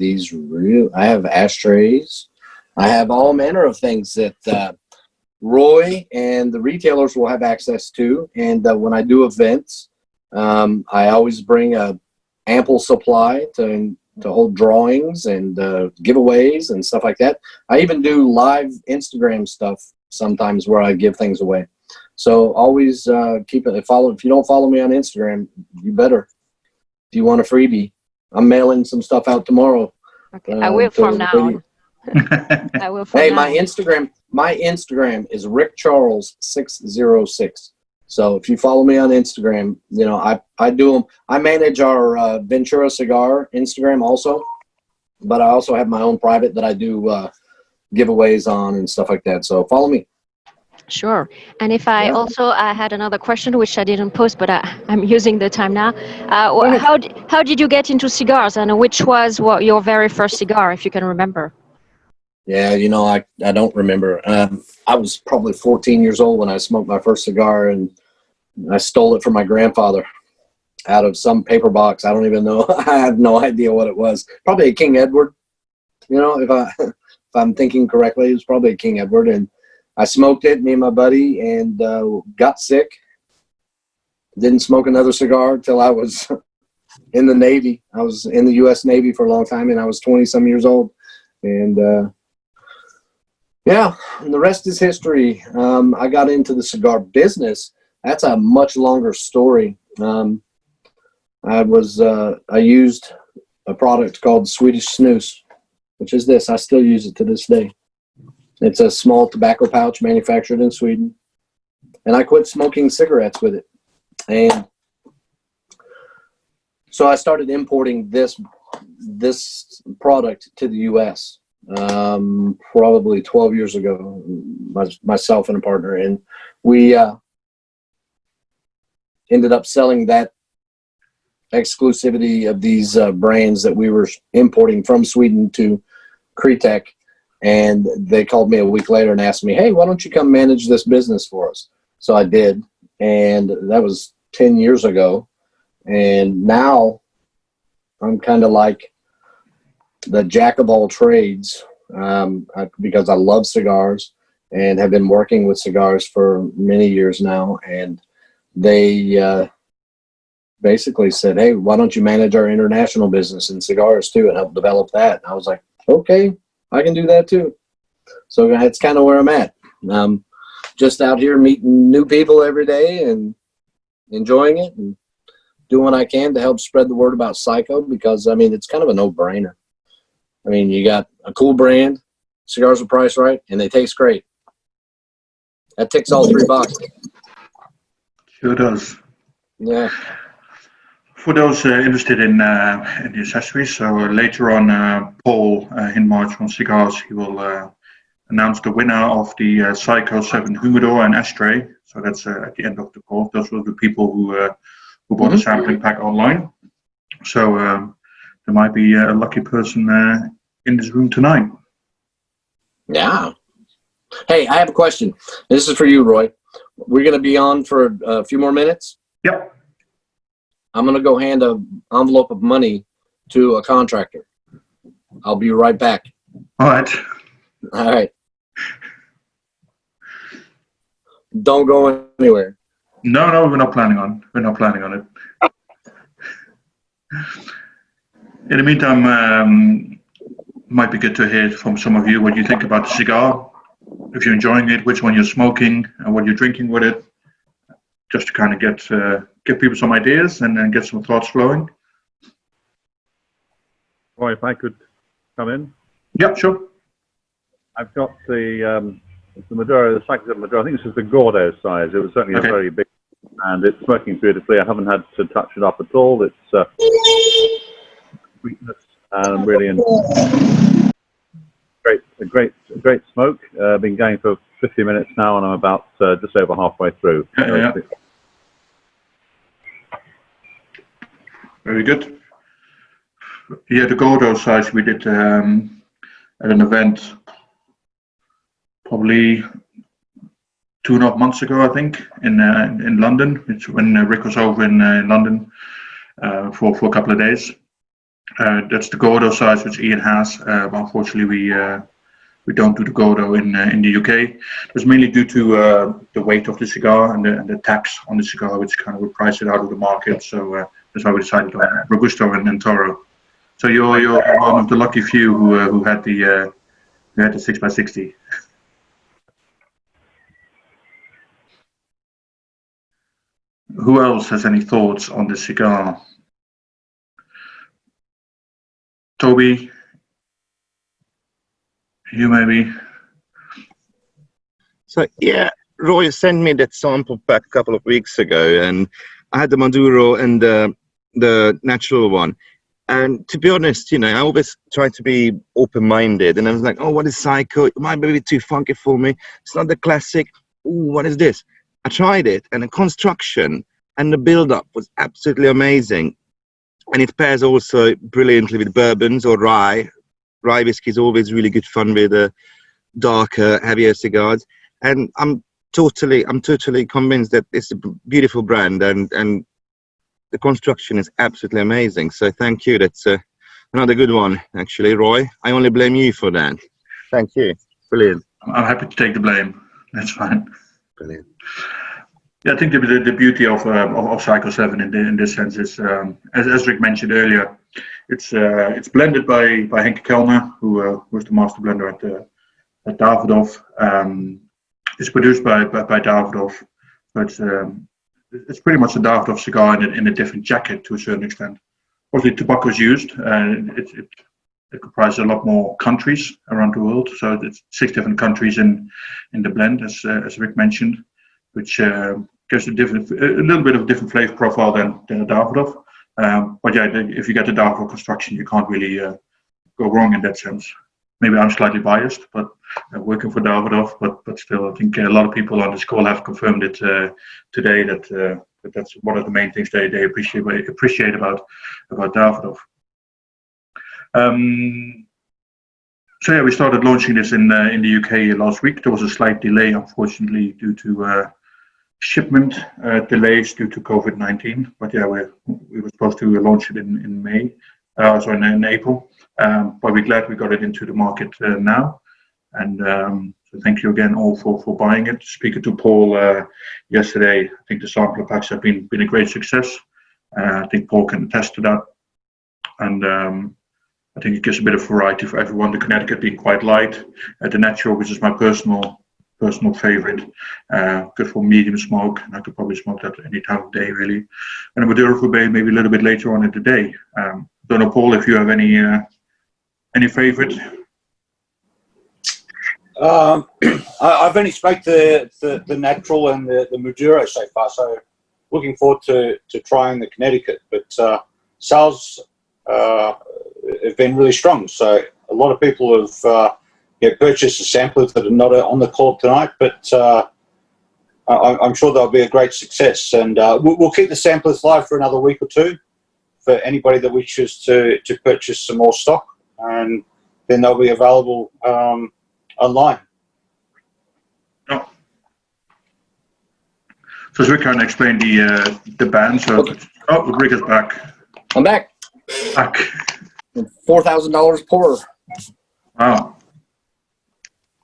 I have ashtrays. I have all manner of things that Roy and the retailers will have access to. And when I do events, I always bring a ample supply to hold drawings and giveaways and stuff like that. I even do live Instagram stuff sometimes where I give things away. So always keep it. If you don't follow me on Instagram, you better. If you want a freebie, I'm mailing some stuff out tomorrow. Okay, I will from now on. I will from now. My Instagram is rickcharles606. So if you follow me on Instagram, I do them. I manage our Ventura cigar Instagram also. but I also have my own private that I do giveaways on and stuff like that. So follow me. Sure. And if I also had another question, which I didn't post, but I'm using the time now. How did you get into cigars, and which was your very first cigar, if you can remember? Yeah, you know, I don't remember. I was probably 14 years old when I smoked my first cigar, and I stole it from my grandfather out of some paper box. I don't even know. I have no idea what it was. Probably a King Edward. You know, if I'm thinking correctly, it was probably a King Edward, and I smoked it, me and my buddy, and got sick. Didn't smoke another cigar till I was in the Navy. I was in the U.S. Navy for a long time, and I was 20-some years old. And yeah, and the rest is history. I got into the cigar business. That's a much longer story. I used a product called Swedish Snus, which is this. I still use it to this day. It's a small tobacco pouch manufactured in Sweden. And I quit smoking cigarettes with it. And so I started importing this product to the U.S. Probably 12 years ago, myself and a partner. And we ended up selling that exclusivity of these brands that we were importing from Sweden to Kretek. And they called me a week later and asked me, hey, why don't you come manage this business for us? So I did. And that was 10 years ago. And now I'm kind of like the jack of all trades because I love cigars and have been working with cigars for many years now. And they basically said, hey, why don't you manage our international business in cigars too and help develop that? And I was like, okay, I can do that too. So that's kind of where I'm at. I'm just out here meeting new people every day and enjoying it and doing what I can to help spread the word about PSyKo, because, I mean, it's kind of a no-brainer. I mean, you got a cool brand, cigars are priced right, and they taste great. That ticks all three boxes. Sure does. Yeah. For those interested in the accessories, so later on, Paul in March on Cigars, he will announce the winner of the PSyKo 7 Humidor and Ashtray. So that's at the end of the call. Those were the people who bought the sampling pack online. So there might be a lucky person in this room tonight. Yeah. Hey, I have a question. This is for you, Roy. We're going to be on for a few more minutes. Yep. I'm going to go hand an envelope of money to a contractor. I'll be right back. All right. All right. Don't go anywhere. No, we're not planning on. We're not planning on it. In the meantime, might be good to hear from some of you what you think about the cigar. If you're enjoying it, which one you're smoking, and what you're drinking with it. Just to kind of give people some ideas and then get some thoughts flowing. Roy, if I could come in. Yeah, sure. I've got the Maduro, the PSyKo Maduro. I think this is the Gordo size. It was certainly a very big, and it's working beautifully. I haven't had to touch it up at all. It's sweetness and really great smoke. Been going for 50 minutes now, and I'm about just over halfway through. Yeah. Very good. Yeah, the Gordo size we did at an event probably 2.5 months ago, I think, in London. It's when Rick was over in London for a couple of days. That's the Gordo size which Ian has. Unfortunately, we don't do the Gordo in the UK. It was mainly due to the weight of the cigar and the tax on the cigar, which kind of would price it out of the market. So that's why we decided on Robusto and Toro. So you're one of the lucky few who had the 6x60. Who else has any thoughts on the cigar? Toby, you maybe? So yeah, Roy sent me that sample pack a couple of weeks ago, and I had the Maduro and the natural one. And to be honest, you know, I always try to be open-minded, and I was like, oh, what is PSyKo? It might be a bit too funky for me. It's not the classic. Ooh, what is this? I tried it, and the construction and the build-up was absolutely amazing. And it pairs also brilliantly with bourbons or rye. Rye whiskey is always really good fun with darker, heavier cigars. And I'm totally convinced that it's a beautiful brand, and the construction is absolutely amazing. So thank you. That's another good one, actually, Roy. I only blame you for that. Thank you. Brilliant. I'm happy to take the blame. That's fine. Brilliant. Yeah, I think the beauty of PSyKo 7 in this sense is, as Rick mentioned earlier, it's blended by Henke Kellner, who was the master blender at Davidoff. It's produced by Davidoff, so it's pretty much a Davidoff cigar in a different jacket to a certain extent. Obviously, tobacco is used, and it comprises a lot more countries around the world. So it's 6 different countries in the blend, as Rick mentioned, which gives a little bit of a different flavor profile than a Davidoff. But yeah, if you get the Davidoff construction, you can't really go wrong in that sense. Maybe I'm slightly biased, but working for Davidoff, but still, I think a lot of people on this call have confirmed it today that that's one of the main things they appreciate about Davidoff. So yeah, we started launching this in the UK last week. There was a slight delay, unfortunately, due to shipment delays due to COVID-19. But yeah, we were supposed to launch it in May, in April. But we're glad we got it into the market now. And so thank you again all for buying it. Speaking to Paul yesterday, I think the sampler packs have been a great success. I think Paul can attest to that. And I think it gives a bit of variety for everyone. The Connecticut being quite light, the Natural, which is my personal favorite, good for medium smoke, and I could probably smoke that any time of day really. And the Maduro for maybe a little bit later on in the day. Don't know, Paul, if you have any favorite? I've only smoked the Natural and the Maduro so far, so looking forward to trying the Connecticut. But sales have been really strong, so a lot of people have purchased the samplers that are not on the call tonight, but I'm sure they'll be a great success. And we'll keep the samplers live for another week or two for anybody that wishes to purchase some more stock, and then they'll be available online. Oh. So Rick can explain the band. So Rick is back. I'm back. Back. $4,000 pour. Wow.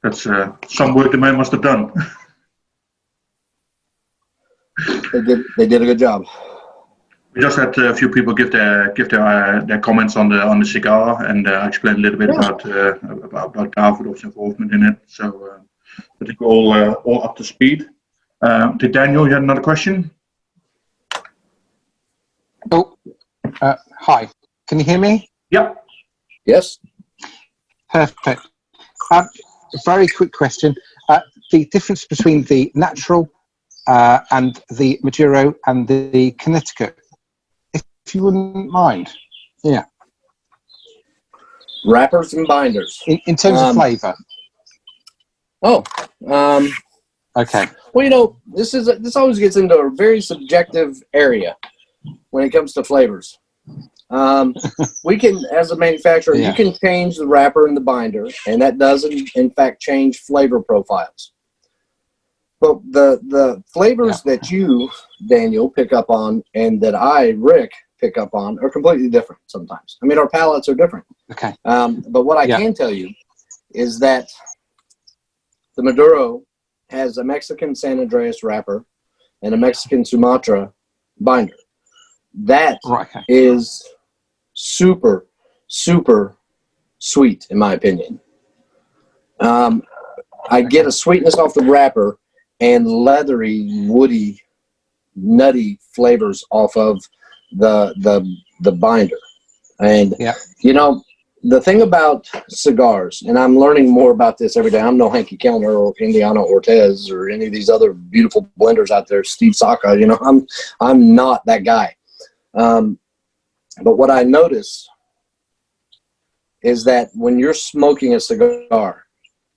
That's some work the man must have done. They did a good job. We just had a few people give their comments on the cigar, and explain a little bit about Davidoff's involvement in it. So I think we're all up to speed. To Daniel, you had another question? Oh, hi. Can you hear me? Yeah. Yes. Perfect. Very quick question. The difference between the Natural and the Maduro and the Connecticut, if you wouldn't mind. Yeah. Wrappers and binders. In terms of flavour. Oh. Okay. Well, you know, this always gets into a very subjective area when it comes to flavors. We can, as a manufacturer, you can change the wrapper and the binder, and that does in fact change flavor profiles. But the flavors that you, Daniel, pick up on and that I, Rick, pick up on are completely different sometimes. I mean, our palates are different. Okay. But what I can tell you is that the Maduro has a Mexican San Andreas wrapper and a Mexican Sumatra binder. That is super, super sweet, in my opinion. I get a sweetness off the wrapper and leathery, woody, nutty flavors off of the binder. And you know, the thing about cigars, and I'm learning more about this every day. I'm no Henke Kellner or Indiana Ortez or any of these other beautiful blenders out there, Steve Saka. You know, I'm not that guy. But what I notice is that when you're smoking a cigar,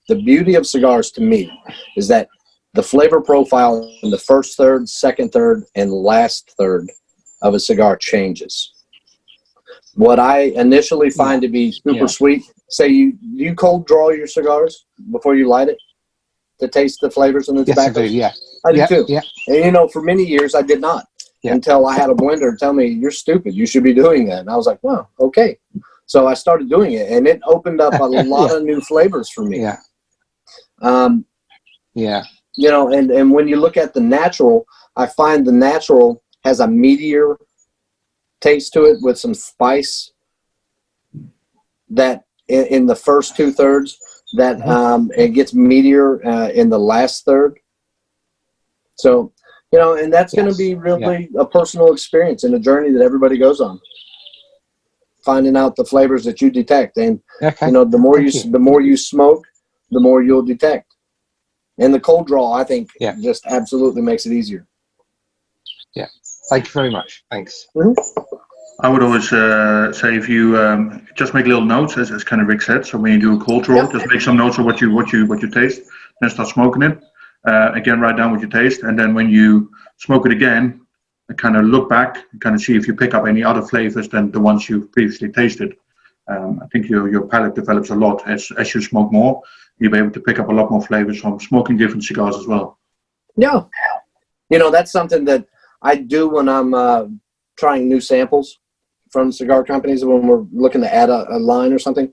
the beauty of cigars to me is that the flavor profile in the first third, second third, and last third of a cigar changes. What I initially find to be super sweet, say you cold draw your cigars before you light it to taste the flavors in the tobacco? Yes, I do, I do too. Yeah. And you know, for many years I did not until I had a blender tell me, you're stupid, you should be doing that. And I was like, well, okay. So I started doing it, and it opened up a lot of new flavors for me. You know, and when you look at the natural, I find the natural has a meatier taste to it with some spice that in the first 2/3 that it gets meatier in the last third. So, you know, and that's going to be really a personal experience and a journey that everybody goes on, finding out the flavors that you detect. And you know, the more you smoke, the more you'll detect. And the cold draw, I think, just absolutely makes it easier. Yeah. Thank you very much. Thanks. I would always say if you just make little notes, as kind of Rick said. So when you do a cold draw, just make some notes of what you taste, then start smoking it. Again, write down what you taste, and then when you smoke it again, kind of look back and kind of see if you pick up any other flavors than the ones you previously tasted. I think your palate develops a lot as you smoke more. You'll be able to pick up a lot more flavors from smoking different cigars as well. Yeah. You know, that's something that I do when I'm trying new samples from cigar companies when we're looking to add a line or something,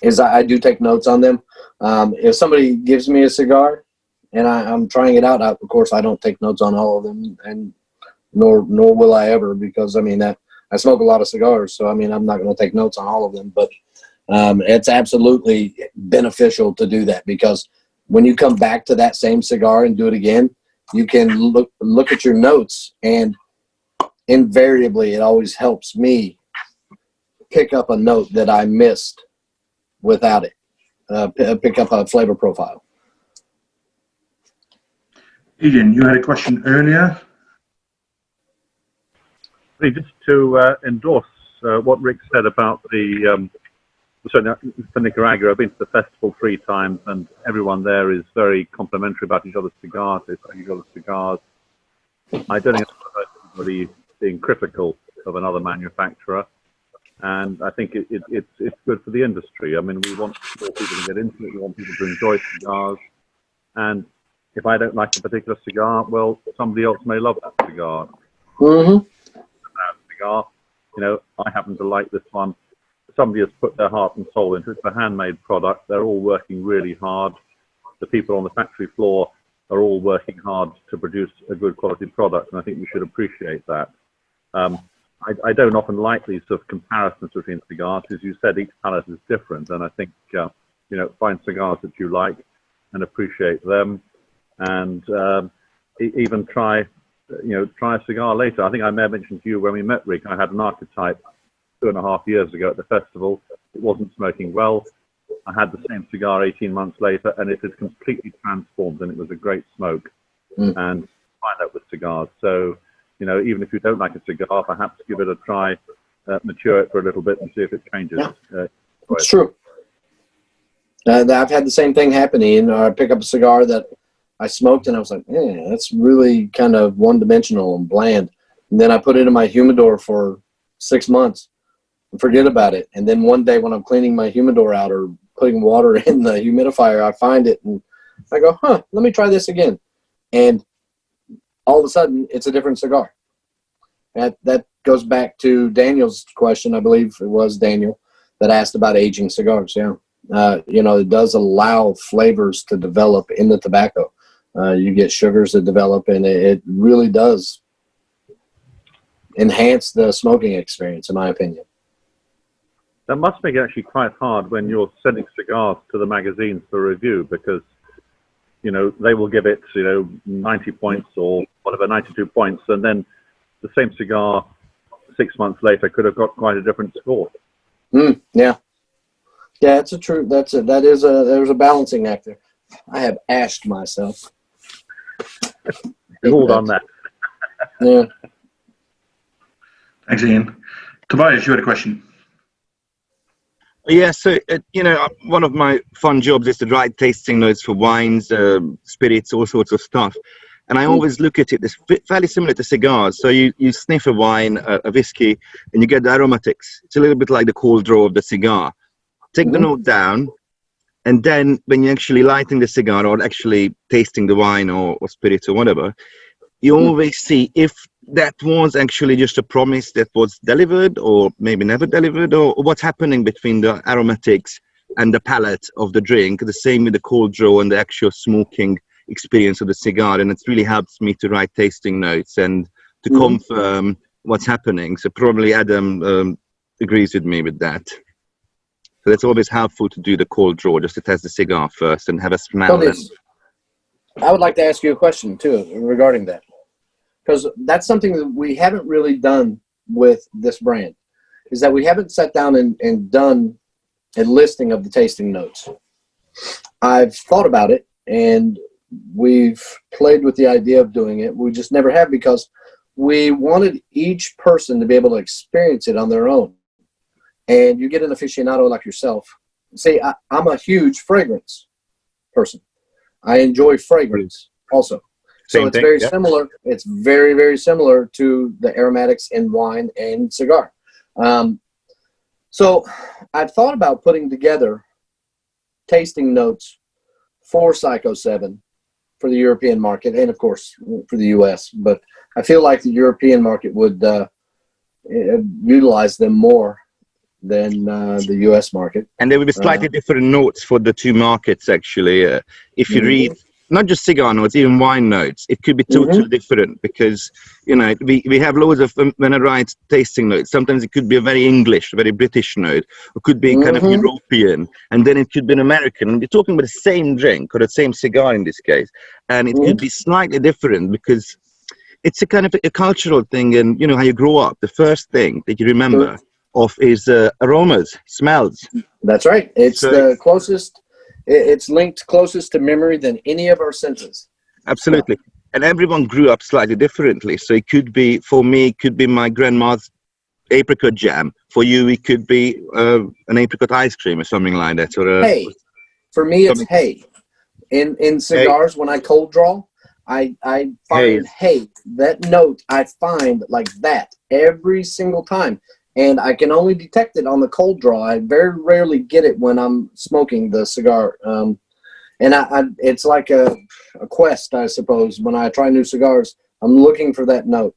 is I do take notes on them. If somebody gives me a cigar and I'm trying it out, of course, I don't take notes on all of them, and nor will I ever, because, I mean, I smoke a lot of cigars, so, I mean, I'm not going to take notes on all of them, but it's absolutely beneficial to do that, because when you come back to that same cigar and do it again, you can look at your notes, and invariably it always helps me pick up a note that I missed without it, pick up a flavor profile. Ian, you had a question earlier. Just to endorse what Rick said about the for Nicaragua. I've been to the festival 3 times, and everyone there is very complimentary about each other's cigars. They smoke each other's cigars. I don't think I've heard anybody being critical of another manufacturer, and I think it's good for the industry. I mean, we want more people to get into it. We want people to enjoy cigars, and if I don't like a particular cigar, well, somebody else may love that cigar. Cigar, you know, I happen to like this one. Somebody has put their heart and soul into it. It's a handmade product. They're all working really hard. The people on the factory floor are all working hard to produce a good quality product, and I think we should appreciate that. I don't often like these sort of comparisons between cigars. As you said, each palate is different, and I think you know, find cigars that you like and appreciate them, and even try a cigar later. I think I may have mentioned to you when we met, Rick, I had an archetype 2.5 years ago at the festival. It wasn't smoking well. I had the same cigar 18 months later, and it had completely transformed, and it was a great smoke. And find that with cigars. So, you know, even if you don't like a cigar, perhaps give it a try, mature it for a little bit, and see if it changes. It's true. I've had the same thing happen, Ian. I pick up a cigar that I smoked, and I was like, that's really kind of one-dimensional and bland. And then I put it in my humidor for 6 months and forget about it. And then one day when I'm cleaning my humidor out or putting water in the humidifier, I find it, and I go, let me try this again. And all of a sudden, it's a different cigar. That goes back to Daniel's question. I believe it was Daniel that asked about aging cigars. You know, it does allow flavors to develop in the tobacco. You get sugars that develop, and it really does enhance the smoking experience, in my opinion. That must make it actually quite hard when you're sending cigars to the magazines for review, because, you know, they will give it, you know, 90 points or whatever, 92 points, and then the same cigar 6 months later could have got quite a different score. Yeah, it's a true. There's a balancing act there. I have ashed myself. We've all done that. Yeah. Thanks, Ian. Tobias, you had a question. Yeah, so one of my fun jobs is to write tasting notes for wines, spirits, all sorts of stuff. And I always look at it as fairly similar to cigars. So you sniff a wine, a whiskey, and you get the aromatics. It's a little bit like the cold draw of the cigar. Take the note down, and then when you're actually lighting the cigar or actually tasting the wine or spirits or whatever, you always see if that was actually just a promise that was delivered or maybe never delivered, or what's happening between the aromatics and the palate of the drink. The same with the cold draw and the actual smoking experience of the cigar. And it really helps me to write tasting notes and to confirm what's happening. So probably Adam agrees with me with that. So it's always helpful to do the cold draw, just to test the cigar first and have a smell. I would like to ask you a question too regarding that, because that's something that we haven't really done with this brand, is that we haven't sat down and done a listing of the tasting notes. I've thought about it, and we've played with the idea of doing it. We just never have, because we wanted each person to be able to experience it on their own. And you get an aficionado like yourself. See, I'm a huge fragrance person. I enjoy fragrance also. So it's very similar. It's very, very similar to the aromatics in wine and cigar. So I've thought about putting together tasting notes for PSyKo 7 for the European market, and of course for the US. But I feel like the European market would utilize them more than the US market. And there will be slightly different notes for the two markets, actually. If you read not just cigar notes, even wine notes, it could be totally different, because we have loads of, when I write tasting notes, sometimes it could be a very English, very British note, or could be kind of European, and then it could be an American. And we're talking about the same drink or the same cigar in this case, and it could be slightly different because it's a kind of a cultural thing, and how you grow up. The first thing that you remember of is aromas, smells. That's right. It's the closest. It's linked closest to memory than any of our senses. Absolutely. And everyone grew up slightly differently. So it could be, for me, it could be my grandma's apricot jam. For you, it could be an apricot ice cream or something like that. Or hay. For me, it's hay. In cigars, when I cold draw, I find hay. That note I find like that every single time. And I can only detect it on the cold draw. I very rarely get it when I'm smoking the cigar. And it's like a quest, I suppose. When I try new cigars, I'm looking for that note.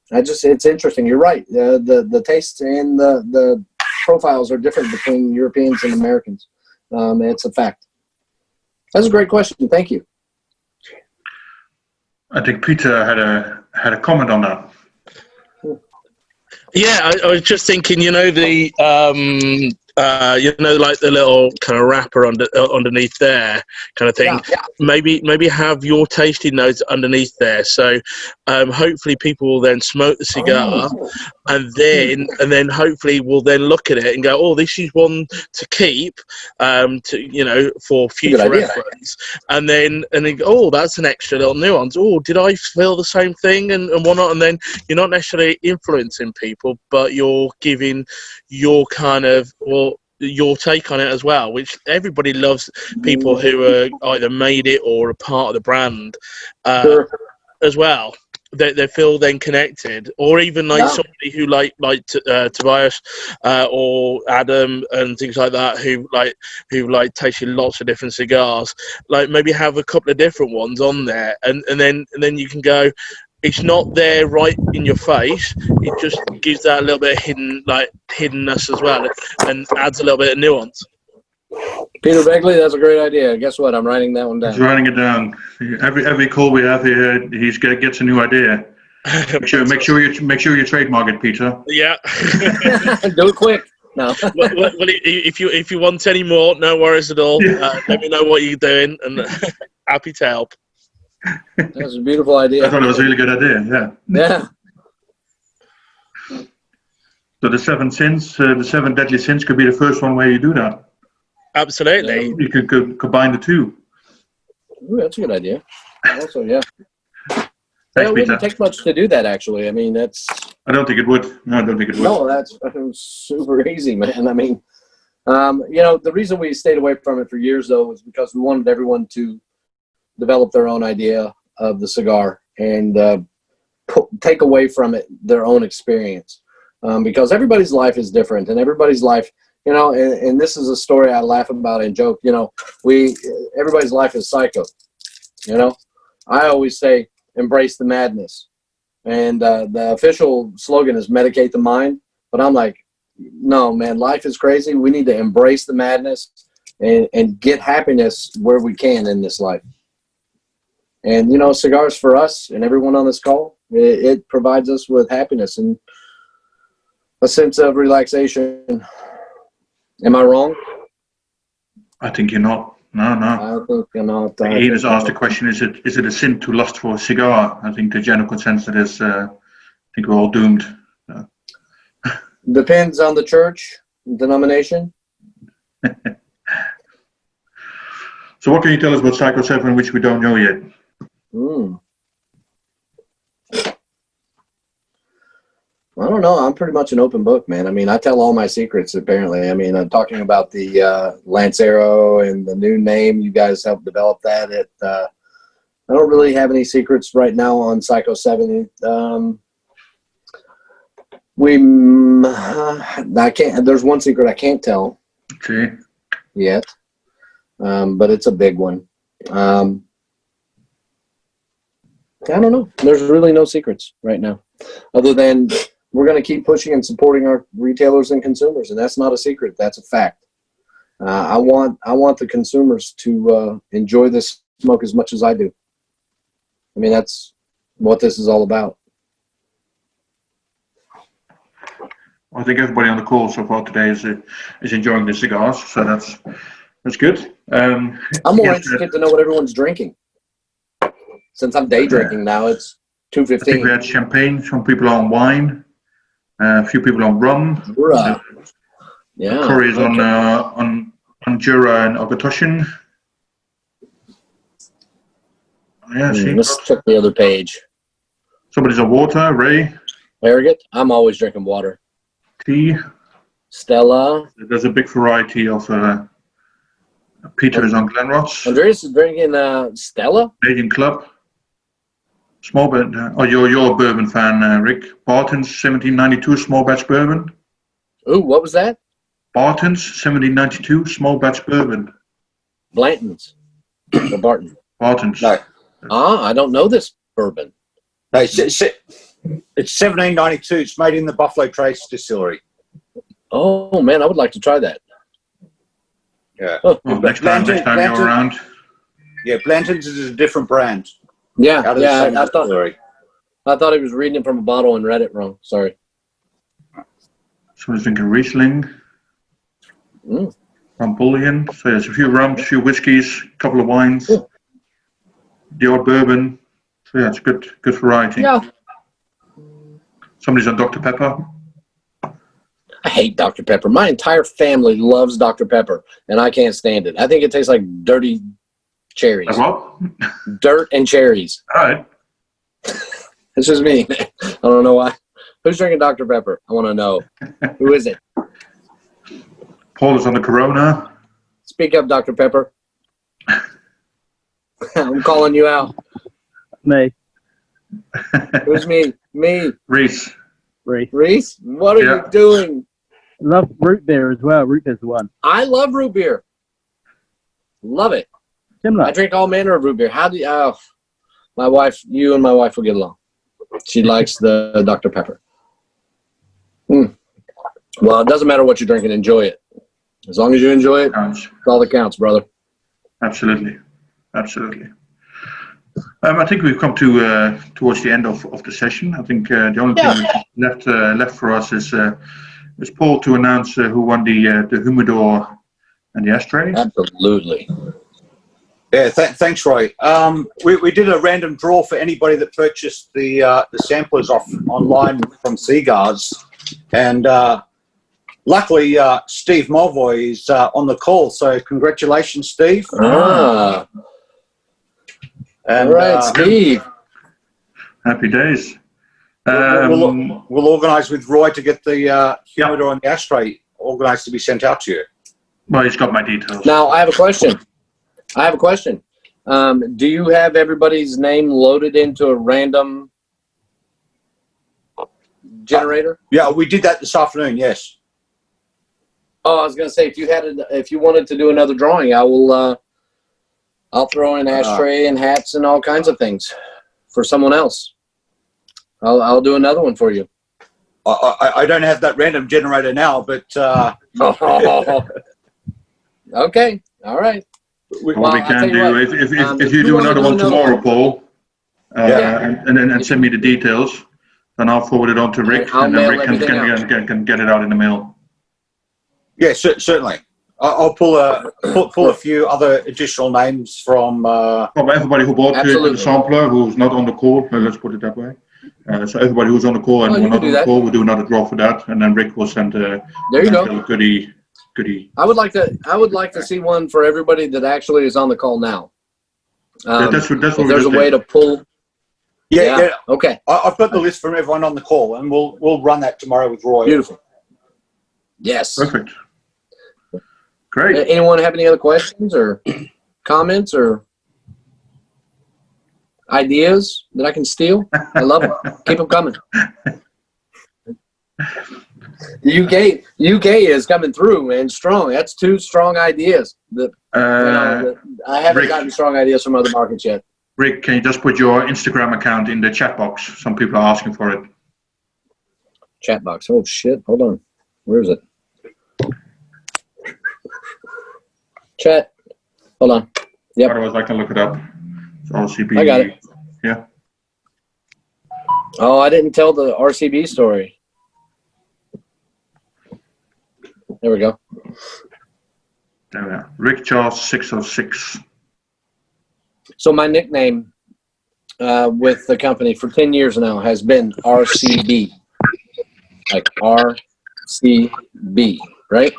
It's interesting. You're right. The tastes and the profiles are different between Europeans and Americans. It's a fact. That's a great question. Thank you. I think Peter had a comment on that. Yeah, I was just thinking, like the little kind of wrapper underneath there, kind of thing. Yeah. Maybe have your tasting notes underneath there. So hopefully people will then smoke the cigar, and then hopefully will then look at it and go, oh, this is one to keep, for future reference. And then go, oh, that's an extra little nuance. Oh, did I feel the same thing and whatnot? And then you're not necessarily influencing people, but you're giving your kind of your take on it as well, which everybody loves. People who are either made it or a part of the brand as well. They feel then connected, or even like somebody who like Tobias or Adam and things like that, who tasted lots of different cigars. Like maybe have a couple of different ones on there, and then you can go. It's not there right in your face. It just gives that a little bit of hiddenness as well, and adds a little bit of nuance. Peter Begley, that's a great idea. Guess what? I'm writing that one down. He's writing it down. Every call we have here, he gets a new idea. Make sure you trademark it, Peter. Yeah. Do it quick. No. well, if you want any more, no worries at all. Let me know what you're doing, and happy to help. That's a beautiful idea. I thought it was a really good idea. Yeah. So the 7 sins, the 7 deadly sins, could be the first one where you do that. Absolutely. You could combine the two. Ooh, that's a good idea. Also, yeah. Thanks, It wouldn't Peter. take much to do that, actually. I mean, that's I don't think it would. No, I don't think it would. No, that's super easy, man. I mean, you know, the reason we stayed away from it for years, though, was because we wanted everyone to develop their own idea of the cigar and take away from it their own experience. Because everybody's life is different, and everybody's life, you know, and this is a story I laugh about and joke, you know, everybody's life is psycho, you know. I always say, embrace the madness. And the official slogan is medicate the mind. But I'm like, no, man, life is crazy. We need to embrace the madness and get happiness where we can in this life. And, you know, cigars for us and everyone on this call, it provides us with happiness and a sense of relaxation. Am I wrong? I think you're not. No. I think you're not. He has asked the question, is it a sin to lust for a cigar? I think the general consensus is, I think we're all doomed. Depends on the church, denomination. So what can you tell us about PSyKo 7, which we don't know yet? I don't know. I'm pretty much an open book, man. I mean, I tell all my secrets, apparently. I mean, I'm talking about the Lancero and the new name. You guys helped develop that. I don't really have any secrets right now on PSyKo 7. I can't. There's one secret I can't tell. Okay. Yet, but it's a big one. I don't know. There's really no secrets right now, other than we're going to keep pushing and supporting our retailers and consumers, and that's not a secret. That's a fact. I want the consumers to enjoy this smoke as much as I do. I mean, that's what this is all about. I think everybody on the call so far today is enjoying the cigars, so that's good. I'm more interested to know what everyone's drinking. Since I'm day drinking now, it's 2:15. I think we had champagne. Some people are on wine. A few people on rum. Jura. Yeah. Corey is on Jura and Ogatoshin. Yeah, let's check the other page. Somebody's on water. Ray. Arrogant. I'm always drinking water. Tea. Stella. There's a big variety of. Peter is on Glenrot's. Andreas is drinking Stella. Canadian Club. Small batch. You're a bourbon fan, Rick. Barton's 1792 small batch bourbon. Ooh, what was that? Barton's 1792 small batch bourbon. Blanton's or Barton? Barton's. No. I don't know this bourbon. No, it's 1792. It's made in the Buffalo Trace distillery. Oh man, I would like to try that. Yeah. Well, next time you're around. Yeah, Blanton's is a different brand. Yeah, Out of the same distillery. I thought he was reading it from a bottle and read it wrong. Sorry. Someone's drinking Riesling. Rum Bullion. So there's a few rums, a few whiskies, a couple of wines. The odd bourbon. So yeah, it's good variety. Yeah. Somebody's on Dr. Pepper. I hate Dr. Pepper. My entire family loves Dr. Pepper, and I can't stand it. I think it tastes like dirty cherries. What? Dirt and cherries. All right. It's just me. I don't know why. Who's drinking Dr. Pepper? I want to know. Who is it? Paul is on the Corona. Speak up, Dr. Pepper. I'm calling you out. Me. Who's me? Me. Reese. Reese? What are you doing? Love root beer as well. Root beer's the one. I love root beer. Love it. Similar. I drink all manner of root beer. How do you, my wife, you and my wife will get along. She likes the Dr. Pepper. Well, it doesn't matter what you're drinking. Enjoy it. As long as you enjoy it, it's all that counts, brother. Absolutely. Absolutely. I think we've come to towards the end of the session. I think the only thing left for us is Paul to announce who won the humidor and the ashtray. Absolutely. Yeah, thanks, Roy. We did a random draw for anybody that purchased the samplers off online from Cigars, and luckily Steve Mulvoy is on the call. So congratulations, Steve. And, all right, Steve. Happy days. We'll organise with Roy to get the humidor and the ashtray organised to be sent out to you. Well, he's got my details. Now, I have a question. Do you have everybody's name loaded into a random generator? Yeah, we did that this afternoon. Yes. Oh, I was going to say, if you wanted to do another drawing, I'll throw in ashtray and hats and all kinds of things for someone else. I'll do another one for you. I don't have that random generator now, but okay, all right. What we can do, if you do another one tomorrow, Paul, and then send me the details, then I'll forward it on to Rick, and then Rick can get it out in the mail. Yeah, certainly. I'll pull a few other additional names from everybody who bought the sampler, who's not on the call. Let's put it that way. So everybody who's on the call and who's not on the call, we'll do another draw for that, and then Rick will send a goodie. I would like to see one for everybody that actually is on the call now. That's what there's a way to pull. Yeah. Okay. I've got the list from everyone on the call, and we'll run that tomorrow with Roy. Beautiful. Yes. Perfect. Great. Anyone have any other questions or comments or ideas that I can steal? I love them. Keep them coming. UK is coming through, man, strong. That's 2 strong ideas. That I haven't gotten strong ideas from other markets yet. Rick, can you just put your Instagram account in the chat box? Some people are asking for it. Chat box. Oh shit! Hold on. Where is it? Chat. Hold on. Yep. Otherwise, I can look it up. It's RCB. I got it. Yeah. Oh, I didn't tell the RCB story. There we go. There we are. Rick Charles 606. So my nickname with the company for 10 years now has been RCB. Like RCB, right?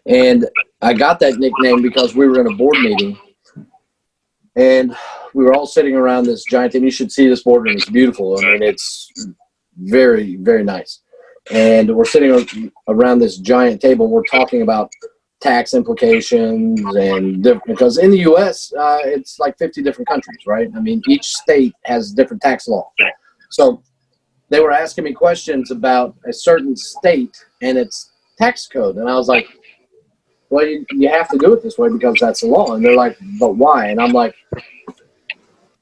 And I got that nickname because we were in a board meeting and we were all sitting around this giant, and you should see this boardroom. It's beautiful. I mean, it's very, very nice. And we're sitting around this giant table. We're talking about tax implications and because in the U.S. It's like 50 different countries, right? I mean, each state has different tax law. So they were asking me questions about a certain state and its tax code, and I was like, well, you have to do it this way because that's the law. And they're like, but why? And I'm like,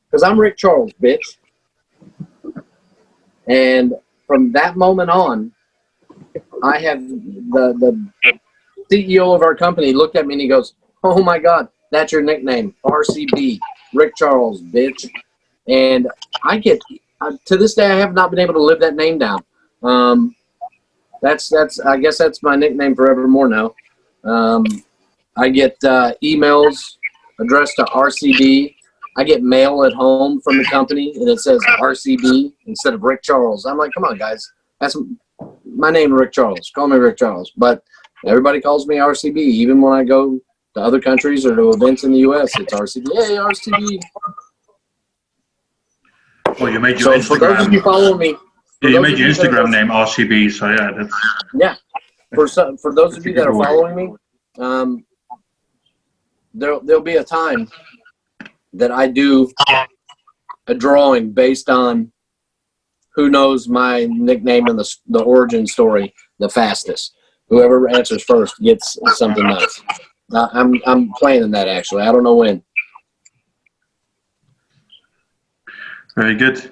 because I'm Rick Charles, bitch. And from that moment on, I have the CEO of our company looked at me and he goes, oh my God, that's your nickname, RCB, Rick Charles, bitch. And I get, to this day, I have not been able to live that name down. I guess that's my nickname forevermore now. I get emails addressed to RCB. I get mail at home from the company and it says RCB instead of Rick Charles. I'm like, come on, guys. That's my name, Rick Charles. Call me Rick Charles. But everybody calls me RCB. Even when I go to other countries or to events in the U.S., it's RCB. Hey, RCB. Well, you made your Instagram. For those of you following me. Yeah, you made your Instagram name RCB, so yeah, that's... Yeah. For those of you that are following me, there'll be a time that I do a drawing based on who knows my nickname and the origin story the fastest. Whoever answers first gets something nice. I'm planning that actually. I don't know when. Very good.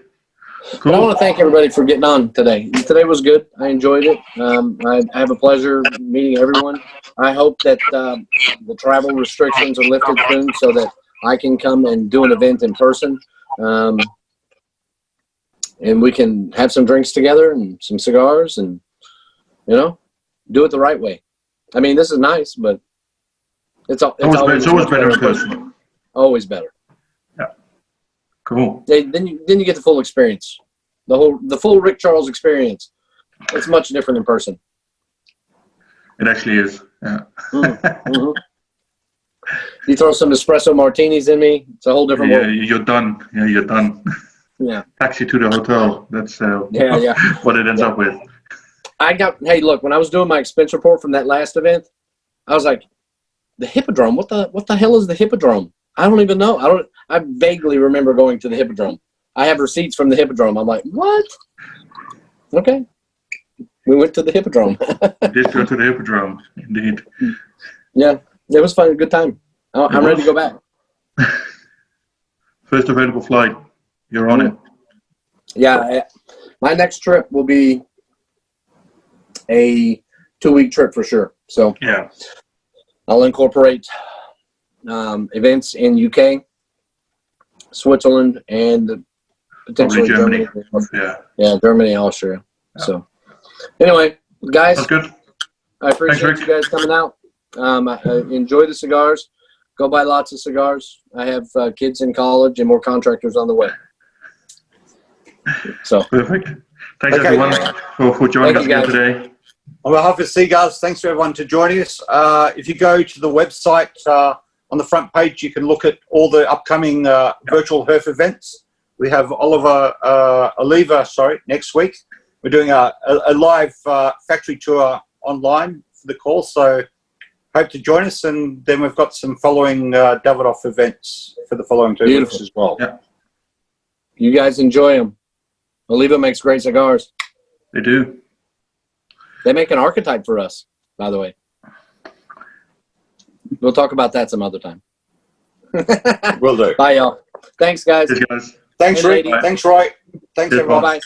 Cool. But I want to thank everybody for getting on today. Today was good. I enjoyed it. I have a pleasure meeting everyone. I hope that the travel restrictions are lifted soon so that I can come and do an event in person. And we can have some drinks together and some cigars and, you know, do it the right way. I mean, this is nice, but it's always better in person. Always better. Yeah. Cool. Then you get the full experience. The full Rick Charles experience. It's much different in person. It actually is. Yeah. Mm-hmm. You throw some espresso martinis in me, it's a whole different world. You're done. Yeah, you're done. Yeah. taxi to the hotel. That's Yeah. what it ends up with. Hey, look, when I was doing my expense report from that last event, I was like, the Hippodrome. What the hell is the Hippodrome? I don't even know. I vaguely remember going to the Hippodrome. I have receipts from the Hippodrome. I'm like, what? Okay. We went to the Hippodrome. Did go to the Hippodrome, indeed. Yeah, it was fun. Good time. I'm ready to go back. First available flight. You're on it. Yeah, my next trip will be a 2-week trip for sure. So yeah, I'll incorporate events in UK, Switzerland, and potentially Germany. Yeah, Germany, Austria. Yeah. So anyway, guys, that's good. I appreciate you guys coming out. Enjoy the cigars. Go buy lots of cigars. I have kids in college and more contractors on the way. So perfect. Thanks everyone for joining us again today. On behalf of Cigars, thanks to everyone for joining us. If you go to the website, on the front page, you can look at all the upcoming virtual Herf events. We have Oliva, next week. We're doing a live factory tour online for the call, so hope to join us. And then we've got some following Davidoff events for the following 2 weeks as well. Yeah. You guys enjoy them. Oliva makes great cigars. They do. They make an archetype for us, by the way. We'll talk about that some other time. Will do. Bye, y'all. Thanks, guys. Cheers, guys. Thanks, Rick. Thanks, Roy. Thanks, everyone. Bye.